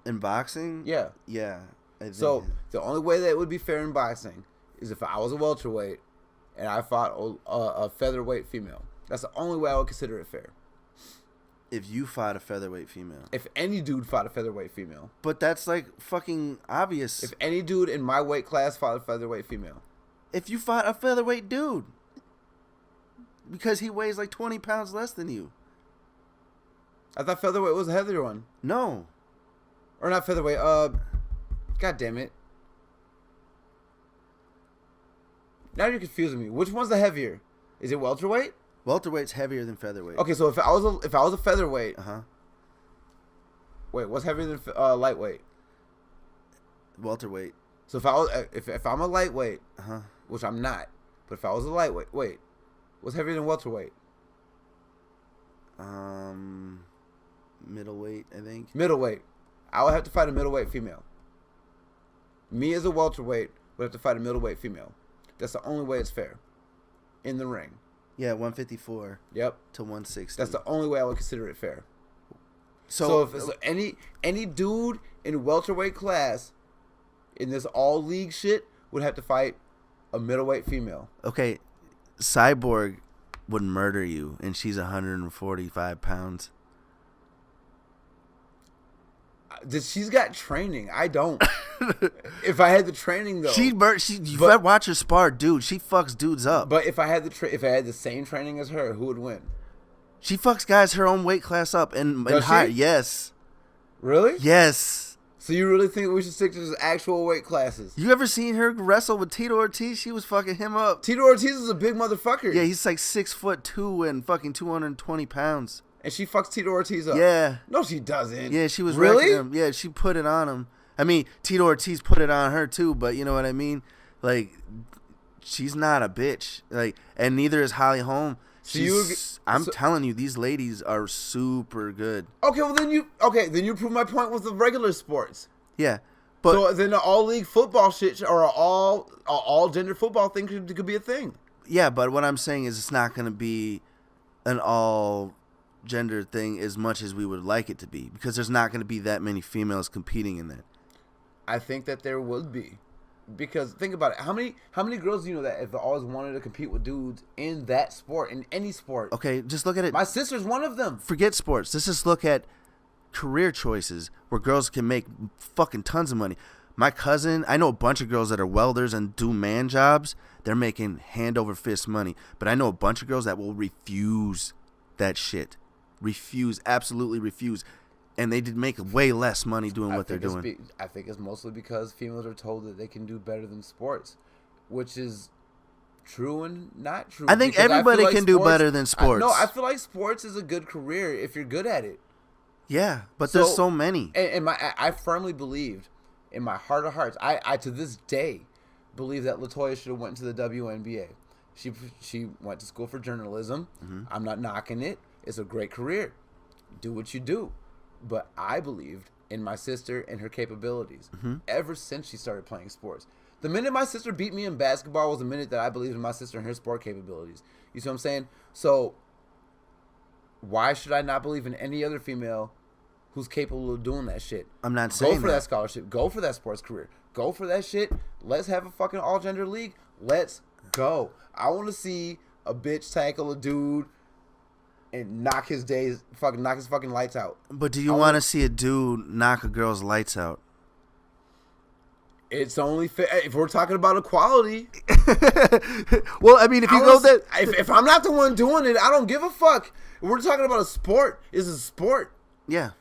S1: In boxing?
S2: Yeah.
S1: Yeah. I think.
S2: So the only way that it would be fair in boxing is if I was a welterweight and I fought a featherweight female. That's the only way I would consider it fair.
S1: If you fought a featherweight female.
S2: If any dude fought a featherweight female.
S1: But that's like fucking obvious.
S2: If any dude in my weight class fought a featherweight female.
S1: If you fought a featherweight dude. Because he weighs like 20 pounds less than you.
S2: I thought featherweight was a heavier one.
S1: No.
S2: Or not featherweight. God damn it. Now you're confusing me. Which one's the heavier? Is it welterweight?
S1: Welterweight's heavier than featherweight.
S2: Okay, so if I was a featherweight. Wait, what's heavier than lightweight?
S1: Welterweight.
S2: So if I'm a lightweight, which I'm not, but if I was a lightweight, wait, what's heavier than welterweight?
S1: Middleweight, I think.
S2: Middleweight. I would have to fight a middleweight female. Me as a welterweight would have to fight a middleweight female. That's the only way it's fair. In the ring.
S1: Yeah, 154.
S2: Yep.
S1: To 160.
S2: That's the only way I would consider it fair.
S1: So
S2: if any dude in welterweight class in this all league shit would have to fight a middleweight female.
S1: Okay, Cyborg would murder you, and she's 145 pounds.
S2: She's got training. I don't. If I had the training though,
S1: you better watch her spar, dude. She fucks dudes up.
S2: But if I had the same training as her, who would win?
S1: She fucks guys her own weight class up and higher. Yes.
S2: Really?
S1: Yes.
S2: So you really think we should stick to just actual weight classes?
S1: You ever seen her wrestle with Tito Ortiz? She was fucking him up.
S2: Tito Ortiz is a big motherfucker.
S1: Yeah, he's like 6'2" and fucking 220 pounds.
S2: And she fucks Tito Ortiz up.
S1: Yeah.
S2: No, she doesn't.
S1: Yeah, she was
S2: really
S1: wrecking him. Yeah, she put it on him. I mean, Tito Ortiz put it on her too, but you know what I mean? Like, she's not a bitch. Like, and neither is Holly Holm. I'm telling you, these ladies are super good.
S2: Okay, well then you prove my point with the regular sports.
S1: Yeah, but
S2: so then the all league football shit or all gender football thing could be a thing.
S1: Yeah, but what I'm saying is it's not going to be an all gender thing as much as we would like it to be, because there's not going to be that many females competing in that.
S2: I think that there would be, because think about it. How many girls do you know that have always wanted to compete with dudes in that sport, in any sport?
S1: Okay, just look at it.
S2: My sister's one of them.
S1: Forget sports. Let's just look at career choices where girls can make fucking tons of money. My cousin, I know a bunch of girls that are welders and do man jobs. They're making hand over fist money. But I know a bunch of girls that will refuse that shit. Refuse, absolutely refuse. And they did make way less money doing what they're doing.
S2: I think it's mostly because females are told that they can do better than sports, which is true and not true.
S1: I think everybody can do better than sports.
S2: I feel like sports is a good career if you're good at it.
S1: Yeah, but there's so many.
S2: And I firmly believed, in my heart of hearts, I to this day believe that LaToya should have went to the WNBA. She went to school for journalism. Mm-hmm. I'm not knocking it. It's a great career. Do what you do. But I believed in my sister and her capabilities ever since she started playing sports. The minute my sister beat me in basketball was the minute that I believed in my sister and her sport capabilities. You see what I'm saying? So why should I not believe in any other female who's capable of doing that shit?
S1: I'm not saying
S2: Go for that scholarship. Go for that sports career. Go for that shit. Let's have a fucking all-gender league. Let's go. I want to see a bitch tackle a dude and knock his fucking lights out.
S1: But do you want to see a dude knock a girl's lights out?
S2: It's only fair if we're talking about equality.
S1: Well, I mean, if you go that,
S2: if I'm not the one doing it, I don't give a fuck. If we're talking about a sport. It's a sport.
S1: Yeah.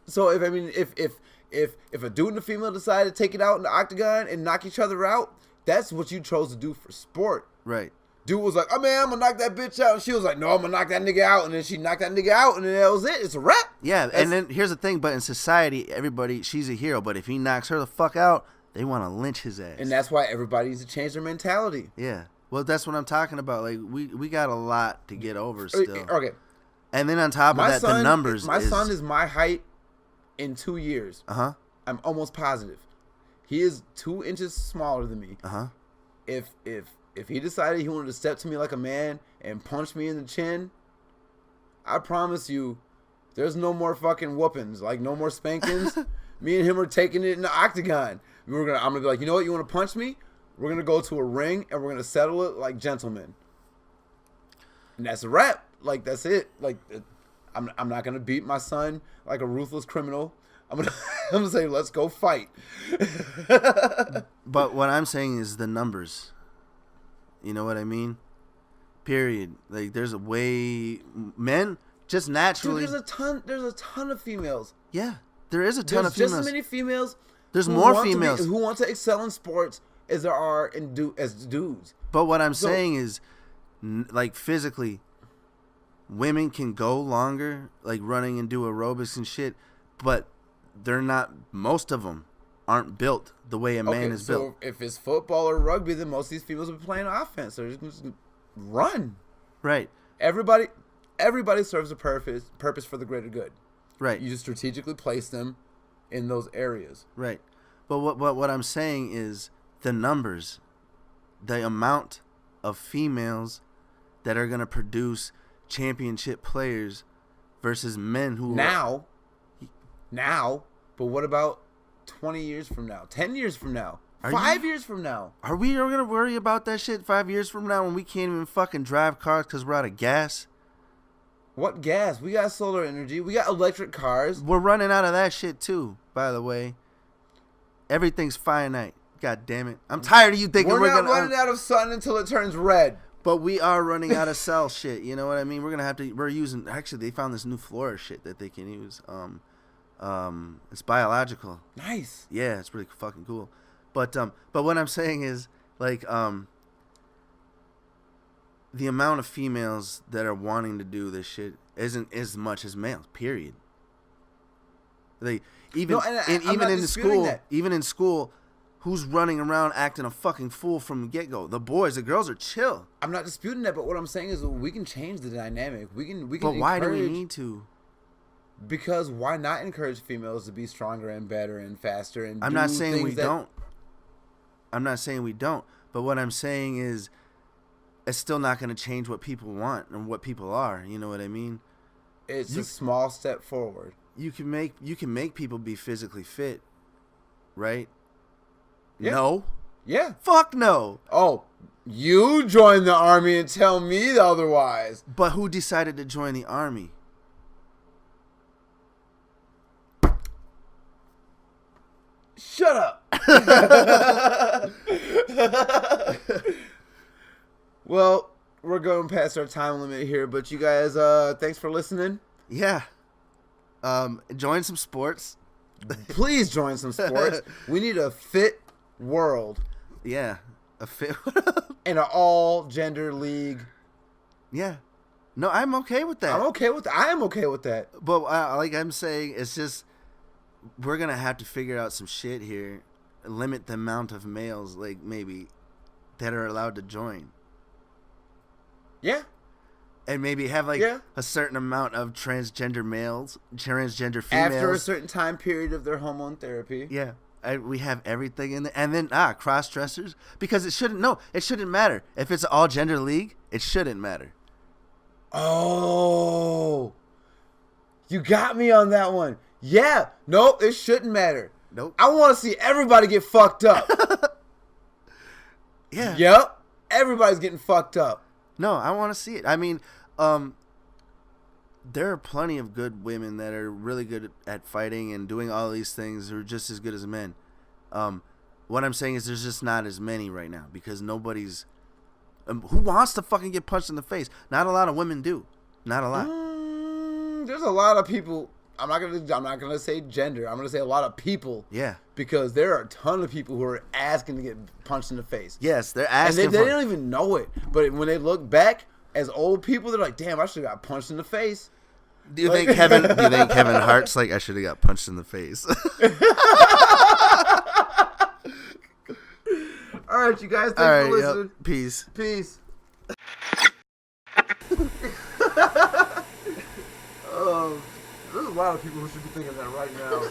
S2: So if a dude and a female decide to take it out in the octagon and knock each other out, that's what you chose to do for sport.
S1: Right.
S2: Dude was like, oh man, I'm gonna knock that bitch out. And she was like, no, I'm gonna knock that nigga out. And then she knocked that nigga out, and then that was it. It's a wrap.
S1: Yeah, and then here's the thing, but in society, everybody, she's a hero. But if he knocks her the fuck out, they want to lynch his ass.
S2: And that's why everybody needs to change their mentality.
S1: Yeah. Well, that's what I'm talking about. Like, we got a lot to get over still.
S2: Okay.
S1: And then on top of that, the numbers.
S2: My son is my height in 2 years.
S1: Uh-huh.
S2: I'm almost positive. He is 2 inches smaller than me.
S1: Uh-huh.
S2: If he decided he wanted to step to me like a man and punch me in the chin, I promise you, there's no more fucking whoopings, like no more spankings. Me and him are taking it in the octagon. I'm gonna be like, you know what? You want to punch me? We're gonna go to a ring and we're gonna settle it like gentlemen. And that's a wrap. Like that's it. Like I'm not gonna beat my son like a ruthless criminal. I'm gonna say let's go fight.
S1: But what I'm saying is the numbers. You know what I mean? Period. Like there's a way men just naturally.
S2: Dude, there's a ton of females.
S1: Yeah, there is a ton of females.
S2: Just as many females.
S1: There's more females
S2: who want to excel in sports as there are as dudes.
S1: But what I'm saying is, like physically, women can go longer, like running and do aerobics and shit, but they're not. Most of them aren't built the way a man is built.
S2: So if it's football or rugby, then most of these females will be playing offense. They're just gonna run.
S1: Right.
S2: Everybody serves a purpose for the greater good.
S1: Right.
S2: You just strategically place them in those areas.
S1: Right. But what I'm saying is the numbers, the amount of females that are going to produce championship players versus men who
S2: now, but what about 20 years from now, 10 years from now, 5 years from now?
S1: Are we going to worry about that shit 5 years from now when we can't even fucking drive cars because we're out of gas?
S2: What gas? We got solar energy. We got electric cars.
S1: We're running out of that shit too, by the way. Everything's finite. God damn it. I'm tired of you thinking
S2: we're not running out of sun until it turns red.
S1: But we are running out of cell shit. You know what I mean? We're using, actually they found this new flora shit that they can use. It's biological.
S2: Nice.
S1: Yeah, it's really fucking cool. But what I'm saying is like the amount of females that are wanting to do this shit isn't as much as males. Period. Even in school, who's running around acting a fucking fool from the get-go? The girls are chill.
S2: I'm not disputing that, but what I'm saying is we can change the dynamic. We can.
S1: But why do we need to?
S2: Because why not encourage females to be stronger and better and faster and
S1: I'm not saying we don't. But what I'm saying is it's still not going to change what people want and what people are. You know what I mean?
S2: It's a small step forward.
S1: You can make people be physically fit, right?
S2: Yeah.
S1: No.
S2: Yeah.
S1: Fuck no.
S2: Oh, you join the army and tell me otherwise.
S1: But who decided to join the army?
S2: Shut up. Well, we're going past our time limit here, but you guys, thanks for listening.
S1: Yeah. Join some sports.
S2: Please join some sports. We need a fit world.
S1: Yeah. A fit.
S2: In an all-gender league.
S1: Yeah. No, I'm okay with that.
S2: I'm okay with that. I am okay with that.
S1: But like I'm saying, it's just we're gonna have to figure out some shit here. Limit the amount of males, like maybe, that are allowed to join.
S2: Yeah.
S1: And maybe have like a certain amount of transgender males, transgender females.
S2: After a certain time period of their hormone therapy.
S1: Yeah. We have everything in there. And then, cross-dressers. Because it shouldn't matter. If it's an all-gender league, it shouldn't matter.
S2: Oh. You got me on that one. Yeah. Nope, it shouldn't matter.
S1: Nope.
S2: I want to see everybody get fucked up.
S1: Yeah.
S2: Yep. Everybody's getting fucked up.
S1: No, I want to see it. I mean, there are plenty of good women that are really good at fighting and doing all these things who are just as good as men. What I'm saying is there's just not as many right now because nobody's... who wants to fucking get punched in the face? Not a lot of women do. Not a lot.
S2: There's a lot of people... I'm not gonna say gender. I'm gonna say a lot of people.
S1: Yeah.
S2: Because there are a ton of people who are asking to get punched in the face.
S1: Yes, they're asking.
S2: And they don't even know it. But when they look back as old people, they're like, "Damn, I should have got punched in the face."
S1: Do you think Kevin Hart's like, I should have got punched in the face?
S2: All right, you guys. Thanks for listening.
S1: Yep. Peace.
S2: Peace. There's a lot of people who should be thinking that right now.